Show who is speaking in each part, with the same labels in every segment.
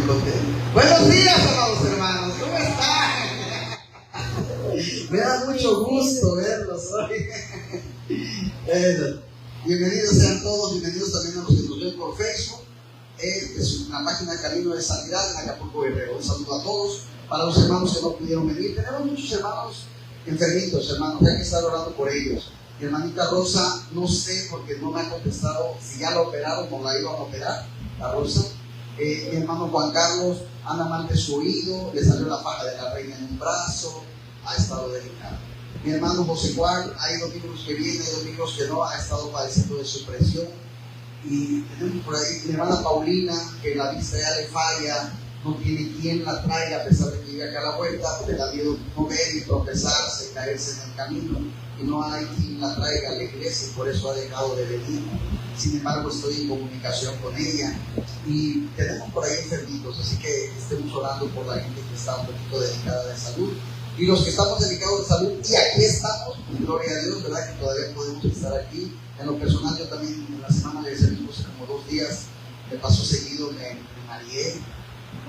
Speaker 1: bloqueé. Buenos días, amados hermanos, ¿cómo están? Me da mucho gusto verlos hoy. Bienvenidos sean todos, bienvenidos también a los que nos ven por Facebook. Es una página de Camino de Sanidad en Acapulco Guerrero. Un saludo a todos. Para los hermanos que no pudieron venir, tenemos muchos hermanos enfermitos, hermanos, hay que estar orando por ellos. Mi hermanita Rosa, no sé porque no me ha contestado si ya la operaron o la iban a operar, la Rosa. Mi hermano Juan Carlos anda mal de su oído, le salió la faja de la reina en un brazo, ha estado delicado. Mi hermano José Juan, hay domingos que viene, hay domingos que no, ha estado padeciendo de su presión. Y tenemos por ahí mi hermana Paulina, que la vista ya le falla, no tiene quien la traiga a pesar de que vive acá a la vuelta, porque le da miedo no ver y tropezarse, caerse en el camino, y no hay quien la traiga a la iglesia, y por eso ha dejado de venir. Sin embargo, estoy en comunicación con ella, y tenemos por ahí enfermitos, así que estemos orando por la gente que está un poquito delicada de salud, y los que estamos delicados de salud, y aquí estamos, gloria a Dios, ¿verdad? Que todavía podemos estar aquí. En lo personal, yo también en la semana de servimos hace como 2 días, me pasó seguido, me mareé,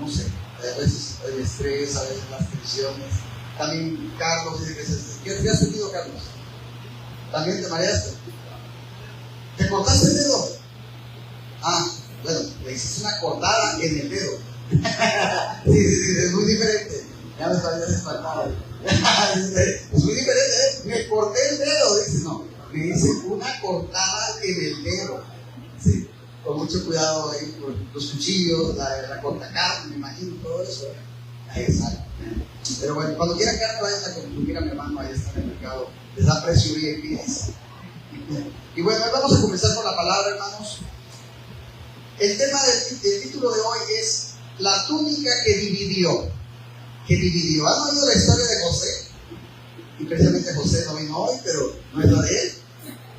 Speaker 1: no sé, a veces el estrés, a veces las tensiones. También Carlos dice que ¿qué has sentido, Carlos? ¿También te mareaste? ¿Te cortaste el dedo? Ah, bueno, le hiciste una cortada en el dedo. Sí, es muy diferente. Ya me sabía espantado. Es muy diferente, ¿eh? Me corté el dedo, dice, no, me hice una cortada en el dedo. Sí. Con mucho cuidado ahí, con los cuchillos, la cortacarne, me imagino, todo eso. Ahí está. Pero bueno, cuando quieran carne, vayan a consumir a mi hermano, ahí está en el mercado. Les da precio VIP. Y bueno, vamos a comenzar con la palabra, hermanos. El tema del título de hoy es la túnica que dividió. Que dividió. ¿Han oído la historia de José? Y precisamente José no vino hoy, pero no es la de él.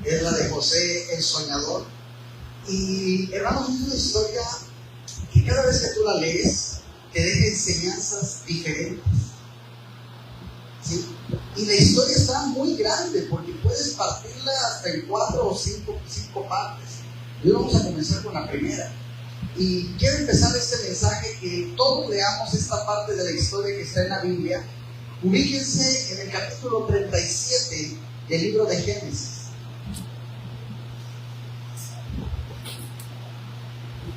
Speaker 1: Es la de José el soñador. Y hermanos, es una historia que cada vez que tú la lees te deja enseñanzas diferentes, ¿sí? Y la historia está muy grande porque puedes partirla hasta en 4 o 5 partes. Hoy vamos a comenzar con la primera. Y quiero empezar este mensaje que todos leamos esta parte de la historia que está en la Biblia. Ubíquense en el capítulo 37 del libro de Génesis.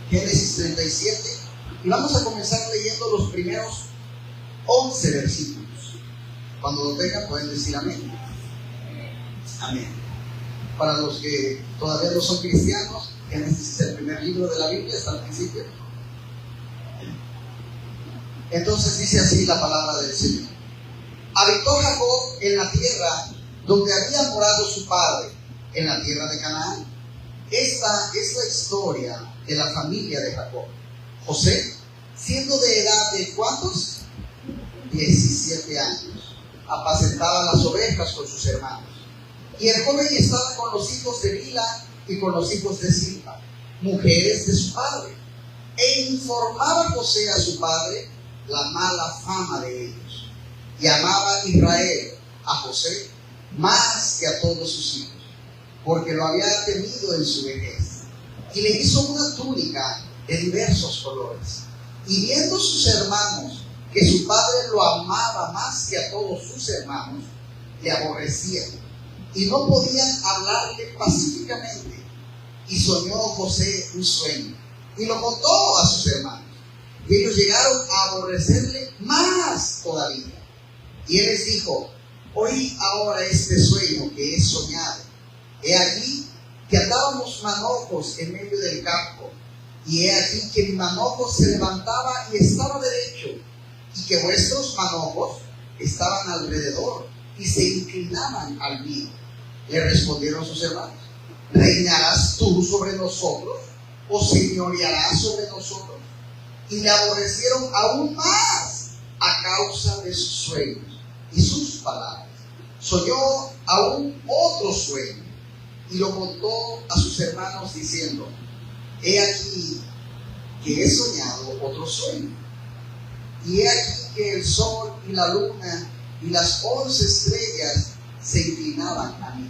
Speaker 1: Génesis 37, y vamos a comenzar leyendo los primeros 11 versículos. Cuando lo tengan pueden decir amén. Amén. Para los que todavía no son cristianos, Génesis es el primer libro de la Biblia, está al principio. Entonces dice así la palabra del Señor. Habitó Jacob en la tierra donde había morado su padre, en la tierra de Canaán. Esta es la historia de la familia de Jacob. José, siendo de edad de ¿cuántos? 17 años, apacentaba las ovejas con sus hermanos. Y el joven estaba con los hijos de Bilha y con los hijos de Silpa, mujeres de su padre. E informaba José a su padre la mala fama de ellos. Y amaba Israel a José más que a todos sus hijos, porque lo había tenido en su vejez. Y le hizo una túnica de diversos colores. Y viendo sus hermanos que su padre lo amaba más que a todos sus hermanos, le aborrecían y no podían hablarle pacíficamente. Y soñó José un sueño y lo contó a sus hermanos. Y ellos llegaron a aborrecerle más todavía. Y él les dijo: oí ahora este sueño que he soñado. He aquí que atábamos manojos en medio del campo, y he aquí que mi manojo se levantaba y estaba derecho, y que vuestros manojos estaban alrededor y se inclinaban al mío. Le respondieron sus hermanos: ¿reinarás tú sobre nosotros o señorearás sobre nosotros? Y le aborrecieron aún más a causa de sus sueños y sus palabras. Soñó aún otro sueño y lo contó a sus hermanos diciendo: he aquí que he soñado otro sueño, y he aquí que el sol y la luna y las 11 estrellas se inclinaban a mí.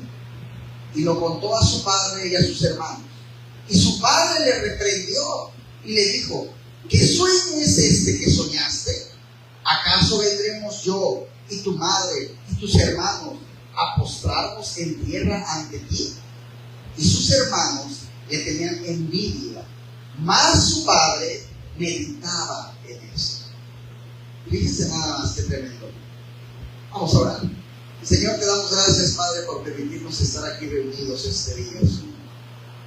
Speaker 1: Y lo contó a su padre y a sus hermanos. Y su padre le reprendió y le dijo: ¿qué sueño es este que soñaste? ¿Acaso vendremos yo y tu madre y tus hermanos a postrarnos en tierra ante ti? Y sus hermanos le tenían envidia, mas su padre meditaba en eso. Fíjense nada más que tremendo. Vamos a orar. Señor, te damos gracias, Padre, por permitirnos estar aquí reunidos este día.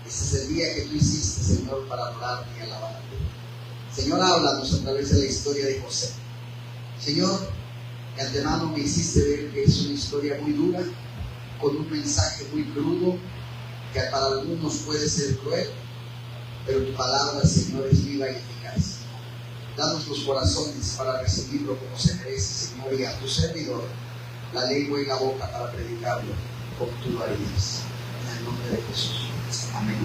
Speaker 1: Este es el día que tú hiciste, Señor, para adorarte y alabarte. Señor, háblanos a través de la historia de José. Señor, de antemano me hiciste ver que es una historia muy dura, con un mensaje muy crudo, que para algunos puede ser cruel, pero tu palabra, Señor, es viva y eficaz. Danos los corazones para recibirlo como se merece, Señor, y a tu servidor la lengua y la boca para predicarlo como tú lo harías. En el nombre de Jesús. Amén.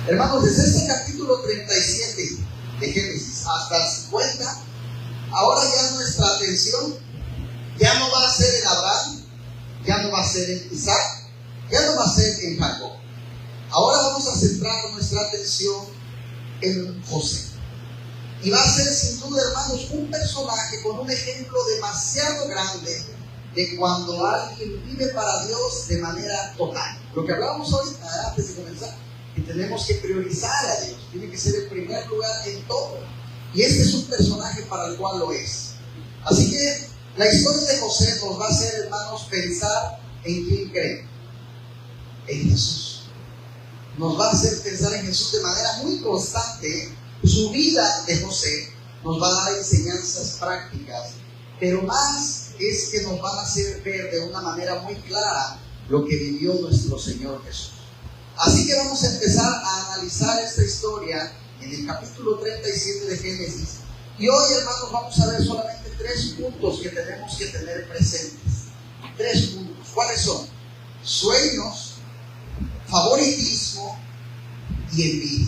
Speaker 1: Hermanos, desde este capítulo 37 de Génesis hasta el 50, ahora ya nuestra atención ya no va a ser en Abraham, ya no va a ser en Isaac, ya no va a ser en Jacob. Ahora vamos a centrar nuestra atención en José. Y va a ser sin duda, hermanos, un personaje con un ejemplo demasiado grande de cuando alguien vive para Dios de manera total. Lo que hablábamos hoy, antes de comenzar, que tenemos que priorizar a Dios, tiene que ser el primer lugar en todo. Y este es un personaje para el cual lo es. Así que la historia de José nos va a hacer, hermanos, pensar en quién cree. En Jesús. Nos va a hacer pensar en Jesús de manera muy constante. Su vida de José nos va a dar enseñanzas prácticas, pero más es que nos van a hacer ver de una manera muy clara lo que vivió nuestro Señor Jesús. Así que vamos a empezar a analizar esta historia en el capítulo 37 de Génesis. Y hoy, hermanos, vamos a ver solamente 3 puntos que tenemos que tener presentes. 3 puntos. ¿Cuáles son? Sueños, favoritismo y envidia.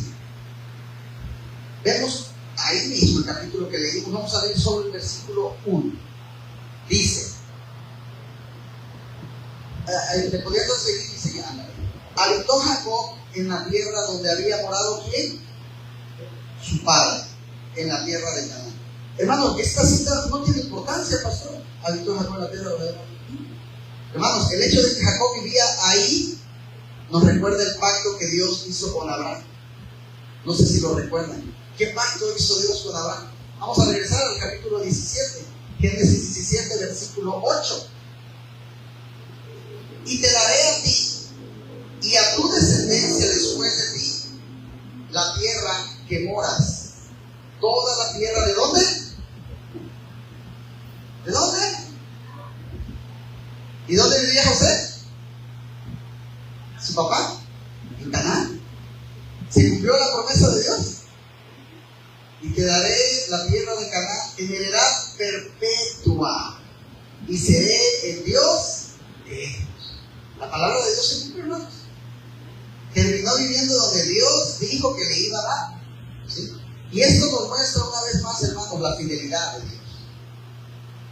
Speaker 1: Vemos ahí mismo el capítulo que leímos. Vamos a leer solo el versículo 1. Dice, ¿te podía conseguir? Dice, habitó Jacob en la tierra donde había morado ¿quién? Su padre, en la tierra de Canaán. Hermanos, esta cita no tiene importancia, pastor. Habitó Jacob en la tierra donde había morado. Hermanos, el hecho de que Jacob vivía ahí nos recuerda el pacto que Dios hizo con Abraham. No sé si lo recuerdan. ¿Qué pacto hizo Dios con Abraham? Vamos a regresar al capítulo 17. Génesis 17, versículo 8. Y te daré a ti y a tu descendencia después de ti la tierra que moras. Toda la tierra, ¿de dónde? ¿De dónde? ¿Y dónde vivía José? ¿Su papá? En Canaán. Se cumplió la promesa de Dios. Y te daré la tierra de Canaán en heredad perpetua, y seré el Dios de ellos. La palabra de Dios se cumplió, hermanos. Terminó viviendo donde Dios dijo que le iba a dar. ¿Sí? Y esto nos muestra una vez más, hermanos, la fidelidad de Dios.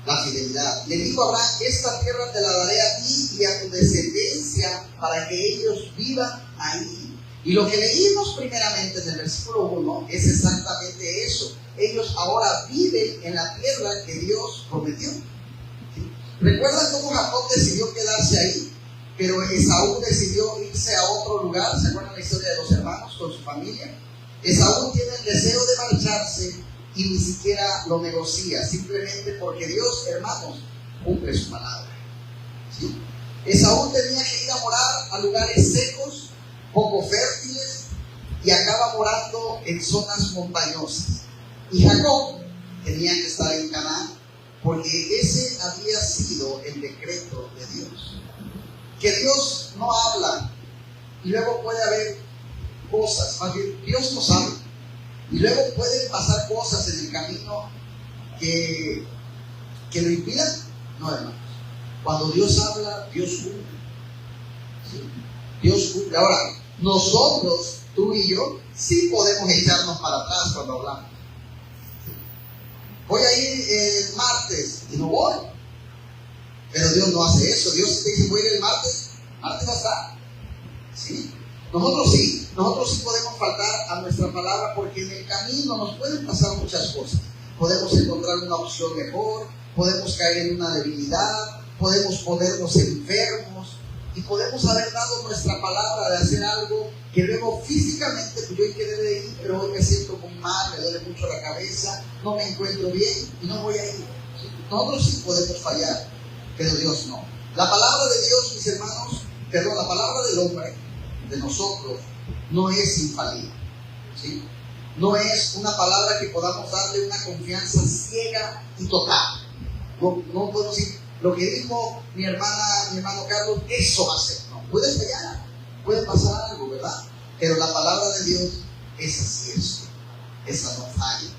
Speaker 1: La fidelidad. Le dijo a Abraham, esta tierra te la daré a ti y a tu descendencia para que ellos vivan ahí. Y lo que leímos primeramente en el versículo 1 es exactamente eso. Ellos ahora viven en la tierra que Dios prometió. ¿Sí? ¿Recuerdan cómo Jacob decidió quedarse ahí? Pero Esaú decidió irse a otro lugar. ¿Se acuerdan la historia de los hermanos con su familia? Esaú tiene el deseo de marcharse y ni siquiera lo negocia, simplemente porque Dios, hermanos, cumple su palabra. ¿Sí? Esaú tenía que ir a morar a lugares secos, poco fértiles, y acaba morando en zonas montañosas. Y Jacob tenía que estar en Canaán, porque ese había sido el decreto de Dios. Que Dios no habla y luego puede haber cosas, más bien Dios nos habla y luego pueden pasar cosas en el camino que lo impidan. No, hermanos, cuando Dios habla, Dios cumple. ¿Sí? Dios cumple. Ahora, nosotros, tú y yo, sí podemos echarnos para atrás cuando hablamos. ¿Sí? Voy a ir el martes y no voy. Pero Dios no hace eso. Dios te dice, voy a ir el martes va a estar. ¿Sí? nosotros sí podemos faltar a nuestra palabra, porque en el camino nos pueden pasar muchas cosas. Podemos encontrar una opción mejor, podemos caer en una debilidad, podemos ponernos enfermos y podemos haber dado nuestra palabra de hacer algo que luego físicamente pues yo quedé de ir, pero hoy me siento muy mal, me duele mucho la cabeza, no me encuentro bien y no voy a ir. Nosotros sí podemos fallar, pero Dios no. La palabra de Dios, mis hermanos, la palabra del hombre, de nosotros, no es infalible, ¿sí? No es una palabra que podamos darle una confianza ciega y total. No puedo decir, lo que dijo mi hermano Carlos, eso va a ser. No, puede fallar, puede pasar algo, ¿verdad? Pero la palabra de Dios, esa sí es, esa no falla.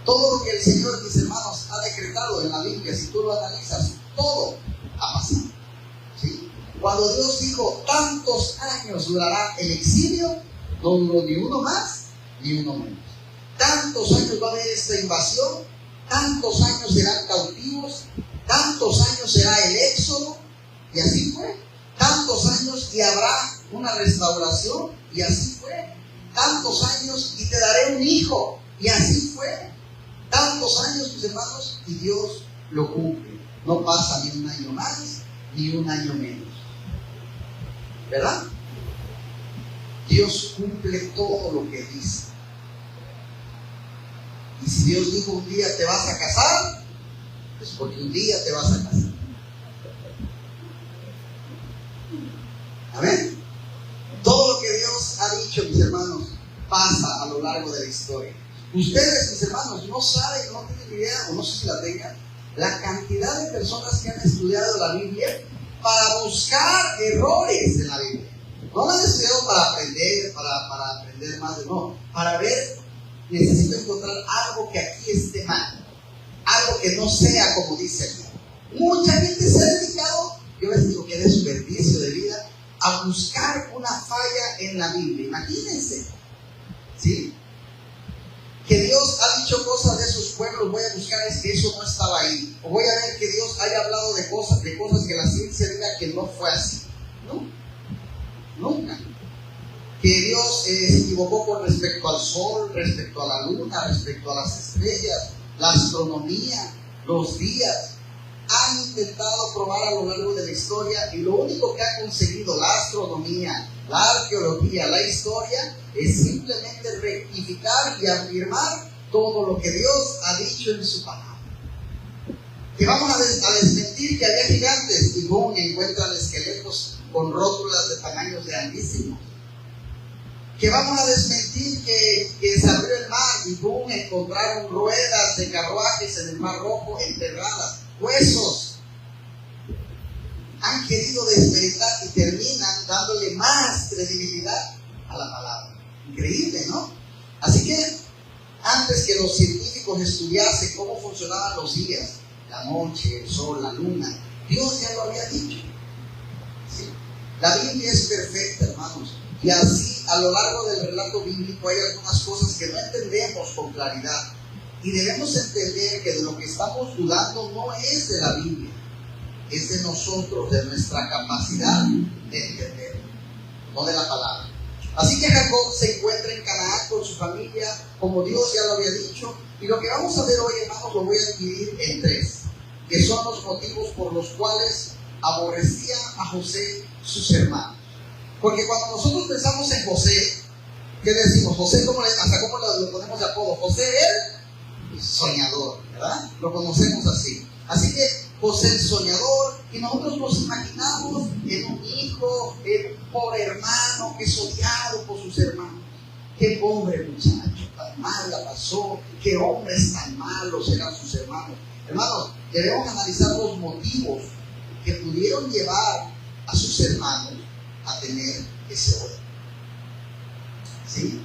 Speaker 1: Todo lo que el Señor, mis hermanos, ha decretado en la Biblia, si tú lo analizas, todo ha pasado, ¿sí? Cuando Dios dijo, tantos años durará el exilio, no duró ni uno más, ni uno menos. Tantos años va a haber esta invasión, tantos años serán cautivos, tantos años será el éxodo, y así fue. Tantos años y habrá una restauración, y así fue. Tantos años y te daré un hijo, y así fue. Tantos años, mis hermanos, y Dios lo cumple. No pasa ni un año más, ni un año menos. ¿Verdad? Dios cumple todo lo que dice. Y si Dios dijo un día te vas a casar, es porque un día te vas a casar. Amén. Todo lo que Dios ha dicho, mis hermanos, pasa a lo largo de la historia. Ustedes, mis hermanos, no saben, no tienen idea, o no sé si la tengan, la cantidad de personas que han estudiado la Biblia para buscar errores en la Biblia. No la han estudiado para aprender, para aprender más, no, para ver, necesito encontrar algo que aquí esté mal, algo que no sea como dice aquí. Mucha gente se ha dedicado, yo les digo que es desperdicio de vida, a buscar una falla en la Biblia. Imagínense, ¿sí? Que Dios ha dicho cosas de esos pueblos, voy a buscar es que eso no estaba ahí. O voy a ver que Dios haya hablado de cosas que la ciencia diga que no fue así. No, nunca. Que Dios se equivocó con respecto al sol, respecto a la luna, respecto a las estrellas, la astronomía, los días. Han intentado probar a lo largo de la historia y lo único que ha conseguido la astronomía, la arqueología, la historia, es simplemente rectificar y afirmar todo lo que Dios ha dicho en su palabra. Que vamos a desmentir que había gigantes y boom, encuentran esqueletos con rótulas de tamaños grandísimos. Que vamos a desmentir que se abrió el mar y boom, encontraron ruedas de carruajes en el Mar Rojo enterradas, huesos. Han querido desmeritar y terminan dándole más credibilidad a la palabra. Increíble, ¿no? Así que antes que los científicos estudiasen cómo funcionaban los días, la noche, el sol, la luna, Dios ya lo había dicho. ¿Sí? La Biblia es perfecta, hermanos. Y así, a lo largo del relato bíblico hay algunas cosas que no entendemos con claridad. Y debemos entender que de lo que estamos dudando no es de la Biblia, es de nosotros, de nuestra capacidad de entender, no de la palabra. Así que Jacob se encuentra en Canaán con su familia, como Dios ya lo había dicho. Y lo que vamos a ver hoy, hermanos, lo voy a dividir en tres, que son los motivos por los cuales aborrecían a José sus hermanos. Porque cuando nosotros pensamos en José, ¿qué decimos? José, hasta cómo lo ponemos de apodo? José el soñador, ¿verdad? Lo conocemos así. Así que José el soñador, y nosotros nos imaginamos en un hijo, en un pobre hermano que es odiado por sus hermanos. Qué pobre muchacho, tan mal la pasó, qué hombres tan malos eran sus hermanos. Hermanos, debemos analizar los motivos que pudieron llevar a sus hermanos a tener ese odio. ¿Sí?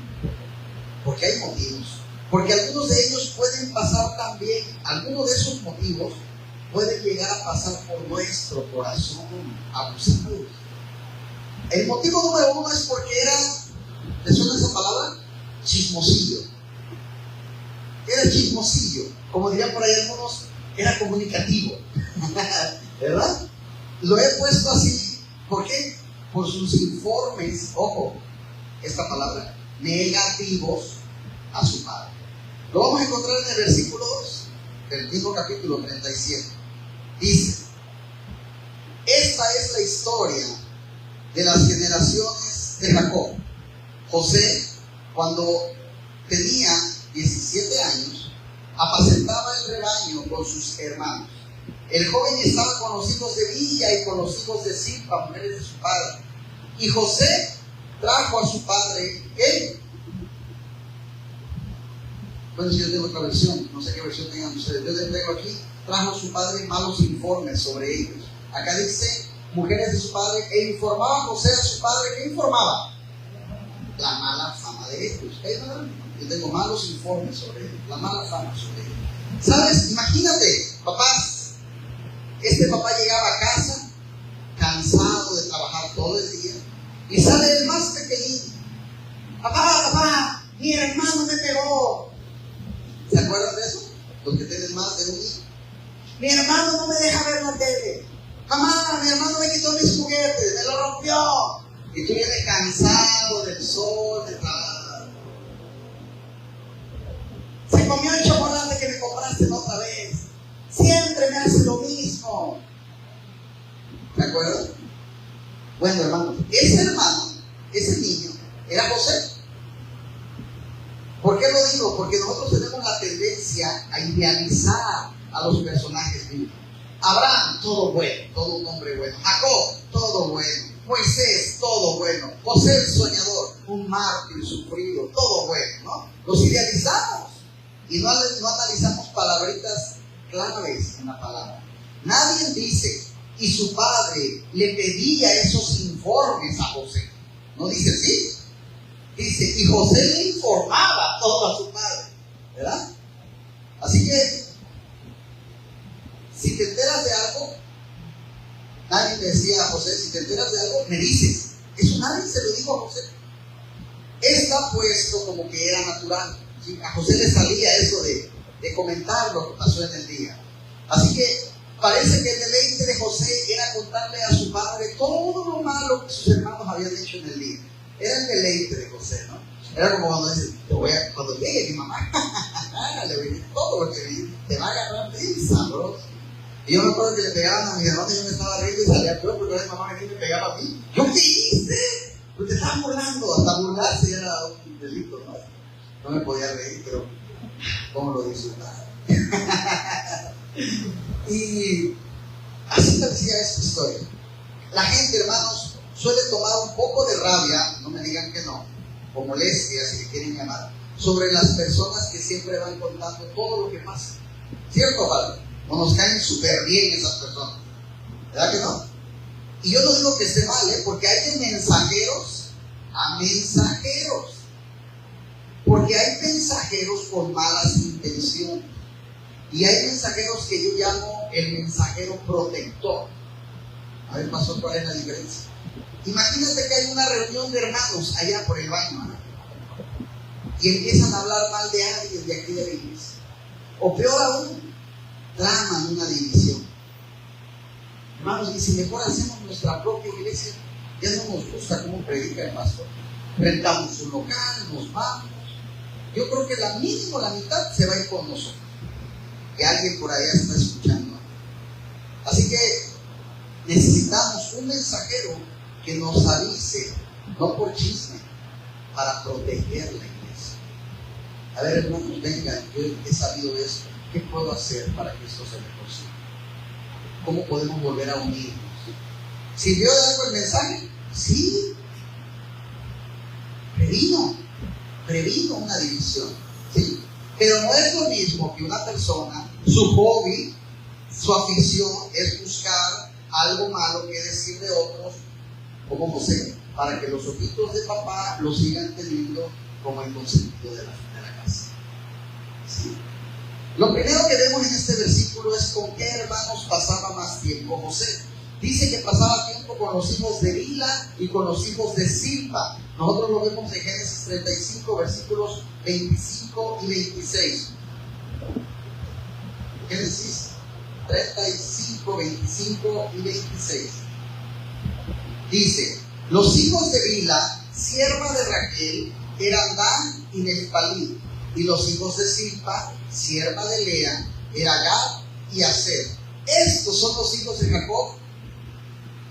Speaker 1: Porque hay motivos. Porque algunos de ellos pueden pasar también, algunos de esos motivos pueden llegar a pasar por nuestro corazón abusado. El motivo número uno es porque era, ¿le suena esa palabra? Chismosillo. Era chismosillo. Como dirían por ahí algunos, era comunicativo. ¿Verdad? Lo he puesto así. ¿Por qué? por sus informes, ojo, esta palabra, negativos a su padre. Lo vamos a encontrar en el versículo 2 del mismo capítulo 37. Dice: esta es la historia de las generaciones de Jacob. José, cuando tenía 17 años, apacentaba el rebaño con sus hermanos. El joven estaba con los hijos de Villa y con los hijos de Silpa, mujeres de su padre. Y José trajo a su padre, ¿qué? Bueno, si yo tengo otra versión, no sé qué versión tengan ustedes. Yo les traigo aquí, trajo a su padre malos informes sobre ellos. Acá dice, mujeres de su padre, e informaba a José a su padre. ¿Qué informaba? La mala fama de ellos. Yo tengo malos informes sobre ellos, la mala fama sobre ellos. ¿Sabes? Imagínate, papás. Este papá llegaba a casa cansado de trabajar todo el día y sale el más pequeñito. Papá, mi hermano me pegó. ¿Se acuerdan de eso? Los que tienen más de un hijo. Mi hermano no me deja ver la tele. Mamá, mi hermano me quitó mis juguetes, me lo rompió. Y tú vienes cansado del sol, de trabajar. Se comió el chocolate que me compraste la otra vez. Siempre me hace lo mismo. ¿De acuerdo? Bueno, hermano, ese niño, era José. ¿Por qué lo digo? Porque nosotros tenemos la tendencia a idealizar a los personajes bíblicos. Abraham, todo bueno, todo un hombre bueno. Jacob, todo bueno. Moisés, todo bueno. José, el soñador, un mártir sufrido, todo bueno, ¿no? Los idealizamos y no analizamos palabritas claves en la palabra. Nadie dice, y su padre le pedía esos informes a José. No dice así. Dice, y José le informaba todo a su padre, ¿verdad? Así que, si te enteras de algo, nadie le decía a José, si te enteras de algo, me dices. Eso nadie se lo dijo a José. Está puesto como que era natural, ¿sí? A José le salía eso de comentar lo que pasó en el día. Así que parece que el deleite de José era contarle a su padre todo lo malo que sus hermanos habían hecho en el día. Era el deleite de José, ¿no? Era como cuando dice, cuando llegue mi mamá, le voy a decir todo lo que vi, te va a agarrar bien sabroso. Y yo me acuerdo que le pegaban a mis hermanos y yo me estaba riendo y salía peor porque ahora mi mamá me pegaba a mí. ¿Yo qué hice? Pues te estaban burlando, hasta burlarse ya era un delito, ¿no? No me podía reír, pero ¿cómo lo disfrutaba? Y así parecía esta historia. La gente, hermanos, suele tomar un poco de rabia, no me digan que no, o molestia, si le quieren llamar, sobre las personas que siempre van contando todo lo que pasa. ¿Cierto, padre? O nos caen súper bien esas personas, ¿verdad que no? Y yo no digo que esté mal, porque hay de mensajeros a mensajeros, porque hay mensajeros con malas intenciones. Y hay mensajeros que yo llamo el mensajero protector. A ver, pasó, ¿cuál es la diferencia? Imagínate que hay una reunión de hermanos allá por el baño, ¿no? Y empiezan a hablar mal de alguien de aquí de la iglesia. O peor aún, traman una división. Hermanos, y si mejor hacemos nuestra propia iglesia, ya no nos gusta cómo predica el pastor. Rentamos un local, nos vamos. Yo creo que la mínimo la mitad se va a ir con nosotros. Que alguien por allá está escuchando. Así que necesitamos un mensajero que nos avise, no por chisme, para proteger la iglesia. A ver, hermanos, vengan, yo he sabido esto. ¿Qué puedo hacer para que esto se me consiga? ¿Cómo podemos volver a unirnos? ¿Sirvió de algo el mensaje? Sí. Previno una división, ¿sí? Pero no es lo mismo que una persona, su hobby, su afición es buscar algo malo que decir de otros, como José, para que los ojitos de papá lo sigan teniendo como el consentido de la casa. ¿Sí? Lo primero que vemos en este versículo es con qué hermanos pasaba más tiempo José. Dice que pasaba tiempo con los hijos de Bilha y con los hijos de Silpa. Nosotros lo vemos en Génesis 35, versículos 25 y 26. Génesis 35, 25 y 26. Dice, Los hijos de Bilha, sierva de Raquel, eran Dan y Neftalí. Y los hijos de Silpa, sierva de Lea, eran Gad y Aser. Estos son los hijos de Jacob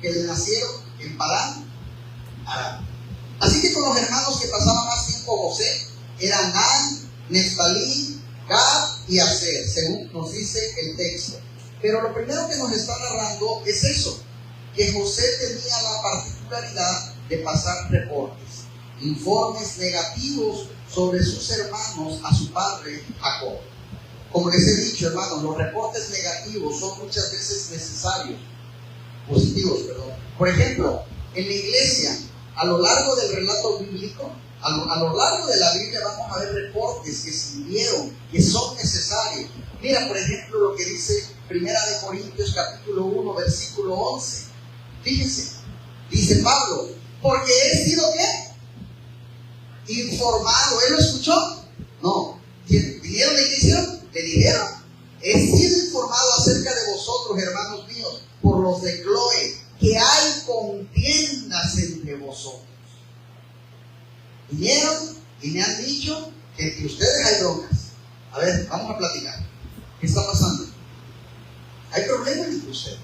Speaker 1: que le nacieron en Padán Aram. Así que con los hermanos que pasaban más tiempo José, eran Dan, Neftalí, Gad y Aser, según nos dice el texto. Pero lo primero que nos está narrando es eso, que José tenía la particularidad de pasar reportes, informes negativos sobre sus hermanos a su padre Jacob. Como les he dicho, hermanos, los reportes negativos son muchas veces necesarios, positivos, perdón. Por ejemplo, en la iglesia, a lo largo del relato bíblico, a lo largo de la Biblia vamos a ver reportes que sirvieron, que son necesarios. Mira, por ejemplo, lo que dice 1 Corintios capítulo 1, versículo 11. Fíjense, dice Pablo, porque he sido ¿qué? Informado. ¿Él lo escuchó? No. ¿Vinieron y qué hicieron? Le dijeron, he sido informado acerca de vosotros, hermanos míos, por los de Cloé, que hay contiendas entre vosotros. Vinieron y me han dicho que entre ustedes hay broncas. A ver, vamos a platicar. ¿Qué está pasando? Hay problemas entre ustedes.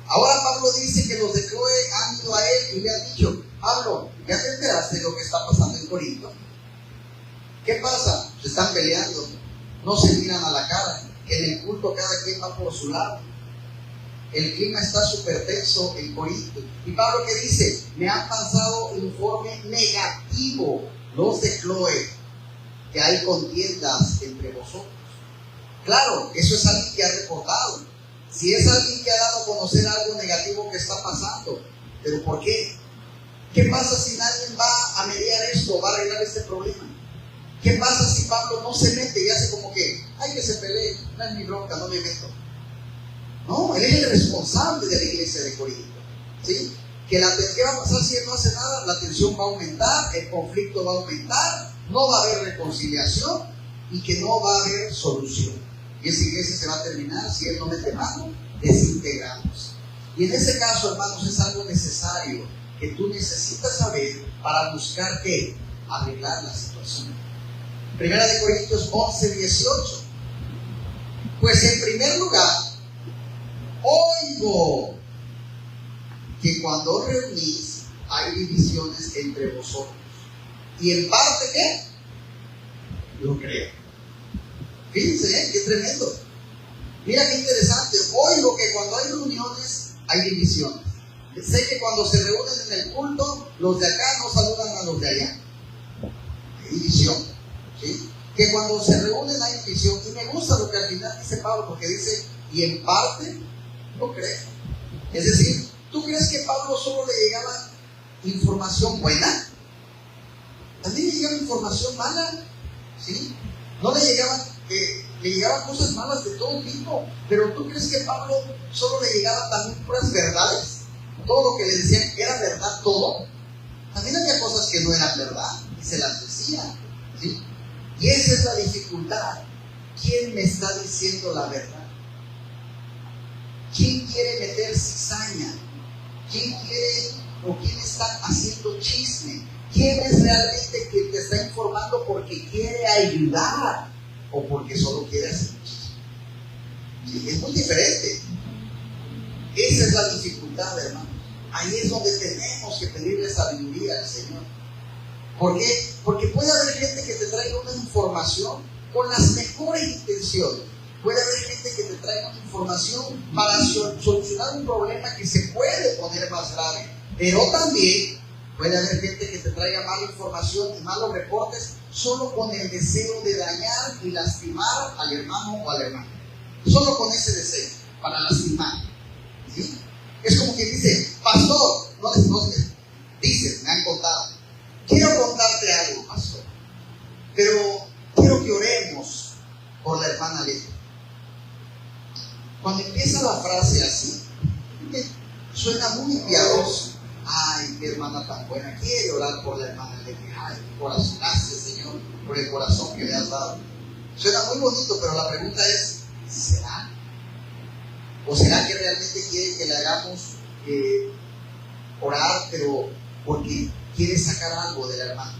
Speaker 1: Ahora Pablo dice que los de Cloé han ido a él y le han dicho, Pablo, ¿ya te enteraste de lo que está pasando en Corinto? ¿Qué pasa? Se están peleando, no se miran a la cara, que en el culto cada quien va por su lado. El clima está súper tenso en Corinto. Y Pablo que dice, me han pasado informe negativo los de Cloé, que hay contiendas entre vosotros. Claro, eso es alguien que ha reportado. Si es alguien que ha dado a conocer algo negativo que está pasando, ¿pero por qué? ¿Qué pasa si nadie va a mediar esto, va a arreglar este problema? ¿Qué pasa si Pablo no se mete y hace como que, ay, que se pelee, no es mi bronca, no me meto? No, él es el responsable de la iglesia de Corinto, ¿sí? ¿Qué va a pasar si él no hace nada? La tensión va a aumentar, el conflicto va a aumentar, no va a haber reconciliación y que no va a haber solución. Y esa iglesia se va a terminar, si él no mete mano, desintegrándose. Y en ese caso, hermanos, es algo necesario que tú necesitas saber para buscar ¿qué? Arreglar la situación. 1 Corintios 11, 18. Pues en primer lugar, oigo que cuando os reunís hay divisiones entre vosotros. Y en parte, ¿qué? Lo creo. Fíjense, qué tremendo. Mira qué interesante. Oigo que cuando hay reuniones hay divisiones. Sé que cuando se reúnen en el culto, los de acá no saludan a los de allá. Hay división, ¿sí? Que cuando se reúnen hay división. Y me gusta lo que al final dice Pablo, porque dice, y en parte lo creo. Es decir, ¿tú crees que Pablo solo le llegaba información buena? También le llegaba información mala, ¿sí? No le llegaban cosas malas de todo tipo. Pero ¿tú crees que Pablo solo le llegaba también puras verdades? Todo lo que le decían era verdad todo. También había cosas que no eran verdad y se las decía, ¿sí? Y esa es la dificultad. ¿Quién me está diciendo la verdad? ¿Quién quiere meter cizaña? ¿Quién quiere o quién está haciendo chisme? ¿Quién es realmente quien te está informando porque quiere ayudar o porque solo quiere hacer chisme? Sí, es muy diferente. Esa es la dificultad, hermano. Ahí es donde tenemos que pedirle sabiduría al Señor. ¿Por qué? Porque puede haber gente que te traiga una información con las mejores intenciones. Puede haber gente que te traiga una información para solucionar un problema que se puede poner más grave. Pero también puede haber gente que te traiga mala información y malos reportes solo con el deseo de dañar y lastimar al hermano o a la hermana. Solo con ese deseo, para lastimar. ¿Sí? Es como quien dice, pastor, no dices, me han contado. Quiero contarte algo, pastor, pero quiero que oremos por la hermana Leti. Cuando empieza la frase así, suena muy piadoso. Ay, qué hermana tan buena, quiere orar por la hermana Leti. Ay, mi corazón, gracias Señor por el corazón que le has dado. Suena muy bonito, pero la pregunta es, ¿será? ¿O será que realmente quiere que le hagamos orar, pero porque quiere sacar algo del hermano?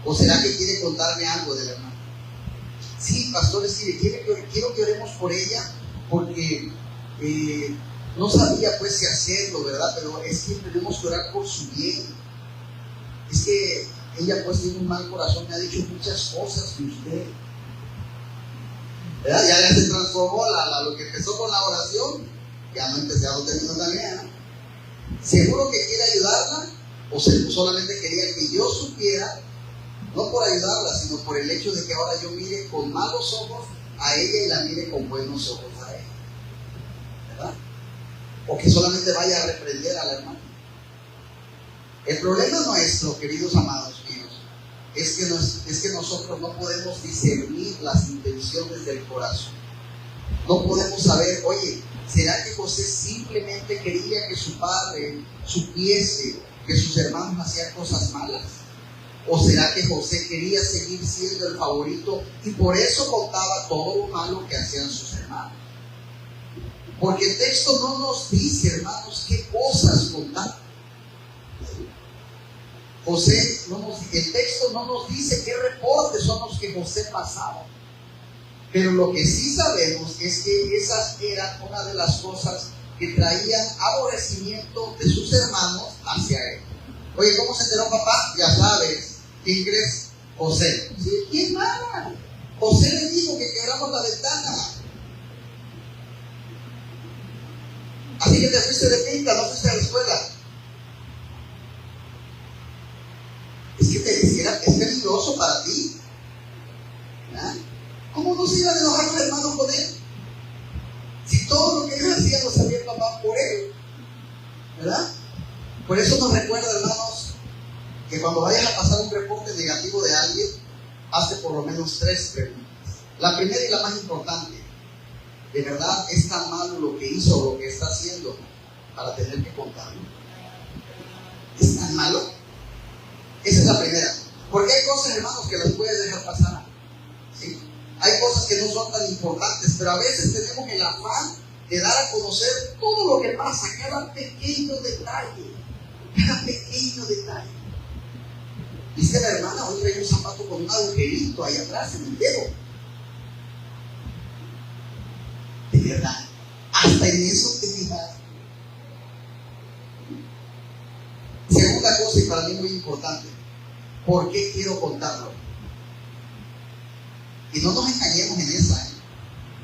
Speaker 1: ¿O será que quiere contarme algo del hermano? Sí, pastor, quiero que oremos por ella, porque no sabía pues si hacerlo, ¿verdad? Pero es que tenemos que orar por su bien. Es que ella pues tiene un mal corazón, me ha dicho muchas cosas de usted, ¿verdad? Ya se transformó lo que empezó con la oración, ya no empecé a lo terminó también, ¿no? ¿Seguro que quiere ayudarla? ¿O solamente quería que yo supiera? No por ayudarla, sino por el hecho de que ahora yo mire con malos ojos a ella y la mire con buenos ojos a ella, ¿verdad? O que solamente vaya a reprender a la hermana. El problema nuestro, queridos amados míos, es que nosotros no podemos discernir las intenciones del corazón. No podemos saber, oye, ¿será que José simplemente quería que su padre supiese que sus hermanos hacían cosas malas? ¿O será que José quería seguir siendo el favorito y por eso contaba todo lo malo que hacían sus hermanos? Porque el texto no nos dice, hermanos, qué cosas contaba. El texto no nos dice qué reportes son los que José pasaba. Pero lo que sí sabemos es que esas eran una de las cosas que traían aborrecimiento de sus hermanos hacia él. Oye, ¿cómo se enteró papá? Ya sabes. ¿Quién crees? José. Sí, ¿quién más? José le dijo que quebramos la ventana. Así que te fuiste de pinta, no fuiste a la escuela. Es peligroso para ti. ¿Verdad? ¿Cómo no se iba a enojar un hermano con él? Si todo lo que él hacía lo sabía el papá por él. ¿Verdad? Por eso nos recuerda, hermanos, que cuando vayas a pasar un reporte negativo de alguien, hazte por lo menos 3 preguntas. La primera y la más importante: ¿de verdad es tan malo lo que hizo o lo que está haciendo para tener que contarlo? ¿Es tan malo? Esa es la primera. Porque hay cosas, hermanos, que las puedes dejar pasar. ¿Sí? Hay cosas que no son tan importantes, pero a veces tenemos el afán de dar a conocer todo lo que pasa, cada pequeño detalle. Cada pequeño detalle. ¿Viste la hermana? Hoy trae un zapato con un agujerito ahí atrás en el dedo. De verdad, hasta en eso te fijas. Segunda cosa, y para mí muy importante: ¿por qué quiero contarlo? Y no nos engañemos en esa.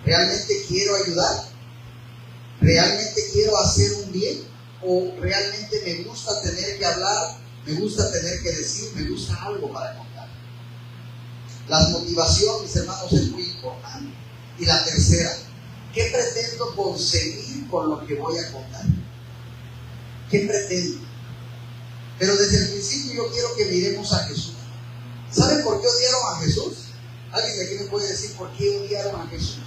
Speaker 1: ¿Realmente quiero ayudar? ¿Realmente quiero hacer un bien? ¿O realmente me gusta tener que hablar? Me gusta tener que decir, me gusta algo para contar. La motivación, mis hermanos, es muy importante. Y la tercera: ¿qué pretendo conseguir con lo que voy a contar? ¿Qué pretendo? Pero desde el principio yo quiero que miremos a Jesús. ¿Saben por qué odiaron a Jesús? ¿Alguien de aquí me puede decir por qué odiaron a Jesús?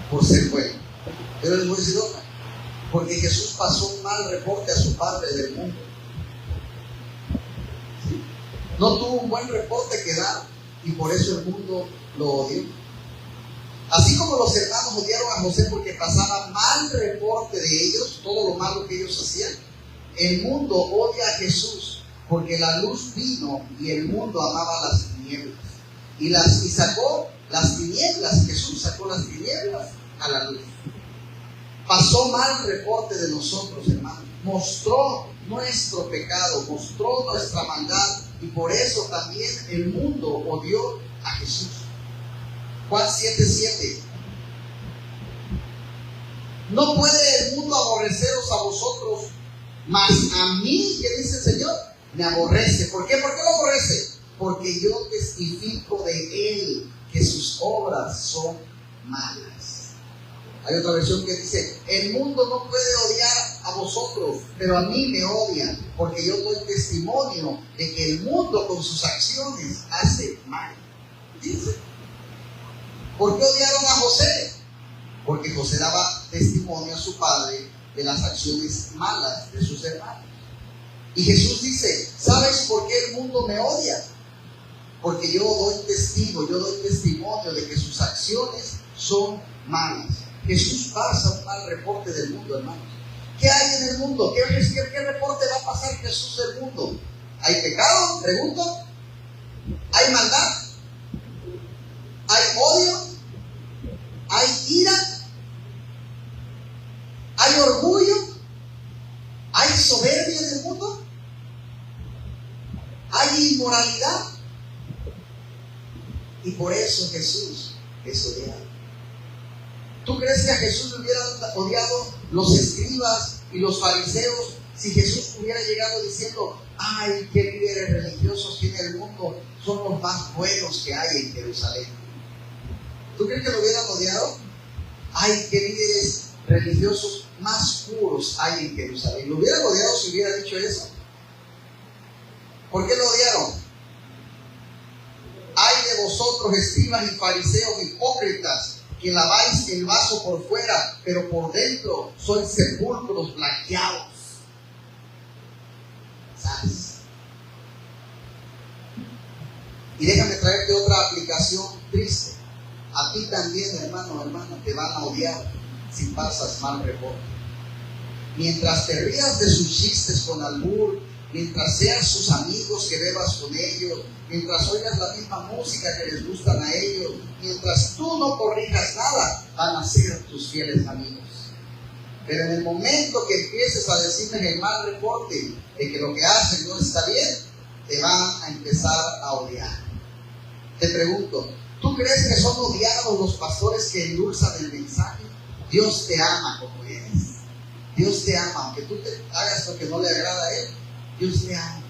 Speaker 1: Por ser bueno. Pero les voy a decir otra: porque Jesús pasó un mal reporte a su padre del mundo. ¿Sí? No tuvo un buen reporte que dar y por eso el mundo lo odió. Así como los hermanos odiaron a José porque pasaba mal reporte de ellos, todo lo malo que ellos hacían, el mundo odia a Jesús porque la luz vino y el mundo amaba las tinieblas. Y sacó las tinieblas, Jesús sacó las tinieblas a la luz. Pasó mal reporte de nosotros, hermanos. Mostró nuestro pecado, mostró nuestra maldad, y por eso también el mundo odió a Jesús. Juan 7:7. No puede el mundo aborreceros a vosotros, mas a mí, ¿qué dice el Señor? Me aborrece. ¿Por qué? ¿Por qué lo aborrece? Porque yo testifico de Él que sus obras son malas. Hay otra versión que dice: el mundo no puede odiar a vosotros, pero a mí me odian, porque yo doy testimonio de que el mundo con sus acciones hace mal. Dice. ¿Por qué odiaron a José? Porque José daba testimonio a su padre de las acciones malas de sus hermanos. Y Jesús dice: ¿sabes por qué el mundo me odia? Porque yo doy testimonio de que sus acciones son malas. Jesús pasa un mal reporte del mundo, hermanos. ¿Qué hay en el mundo? ¿Qué reporte va a pasar Jesús del mundo? ¿Hay pecado? Pregunto. ¿Hay maldad? ¿Hay odio? ¿Hay ira? ¿Hay orgullo? ¿Hay soberbia en el mundo? ¿Hay inmoralidad? Y por eso Jesús es odiado. ¿Tú crees que a Jesús le hubieran odiado los escribas y los fariseos si Jesús hubiera llegado diciendo: ay, qué líderes religiosos tiene el mundo, son los más buenos que hay en Jerusalén? ¿Tú crees que lo hubieran odiado? Ay, qué líderes religiosos más puros hay en Jerusalén. ¿Lo hubieran odiado si hubiera dicho eso? ¿Por qué lo odiaron? Ay de vosotros, escribas y fariseos hipócritas, que laváis el vaso por fuera, pero por dentro sois sepulcros blanqueados. ¿Sabes? Y déjame traerte otra aplicación triste. A ti también, hermano, hermana, te van a odiar si pasas mal reporte. Mientras te rías de sus chistes con albur, mientras seas sus amigos que bebas con ellos, mientras oigas la misma música que les gustan a ellos, mientras tú no corrijas nada, van a ser tus fieles amigos. Pero en el momento que empieces a decirles el mal reporte de que lo que hacen no está bien, te van a empezar a odiar. Te pregunto, ¿tú crees que son odiados los pastores que endulzan el mensaje? Dios te ama como eres. Dios te ama, aunque tú te hagas lo que no le agrada a Él. Dios te ama.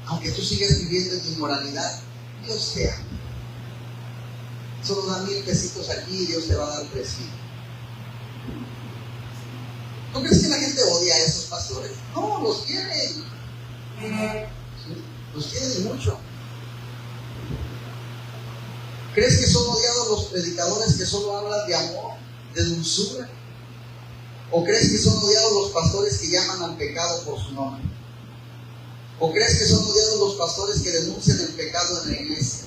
Speaker 1: Aunque tú sigas viviendo en inmoralidad, Dios te ama. Solo da 1000 pesitos aquí y Dios te va a dar 3000. ¿Tú crees que la gente odia a esos pastores? No, los quieren. ¿Sí? Los quieren mucho. ¿Crees que son odiados los predicadores que solo hablan de amor, de dulzura? ¿O crees que son odiados los pastores que llaman al pecado por su nombre? ¿O crees que son odiados los pastores que denuncian el pecado en la iglesia?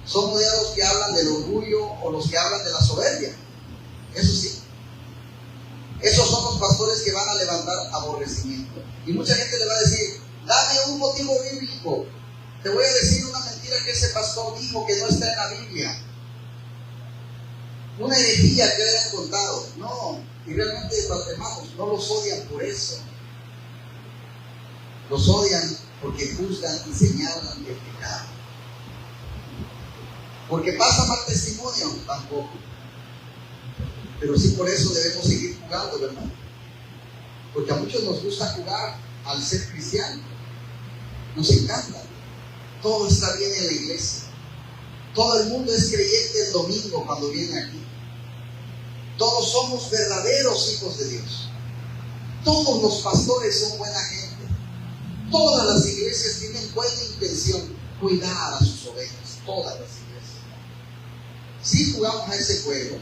Speaker 1: ¿Son odiados que hablan del orgullo o los que hablan de la soberbia? Eso sí. Esos son los pastores que van a levantar aborrecimiento. Y mucha gente le va a decir: dame un motivo bíblico. Te voy a decir una mentira que ese pastor dijo que no está en la Biblia. Una herejía que le han contado. No, y realmente, hermanos, no los odian por eso. Los odian porque juzgan y señalan el pecado. Porque pasa mal testimonio, tampoco. Pero sí, por eso debemos seguir jugando, ¿verdad? Porque a muchos nos gusta jugar al ser cristiano. Nos encanta. Todo está bien en la iglesia. Todo el mundo es creyente el domingo cuando viene aquí. Todos somos verdaderos hijos de Dios. Todos los pastores son buena gente. Todas las iglesias tienen buena intención, cuidar a sus ovejas. Todas las iglesias. Si jugamos a ese juego,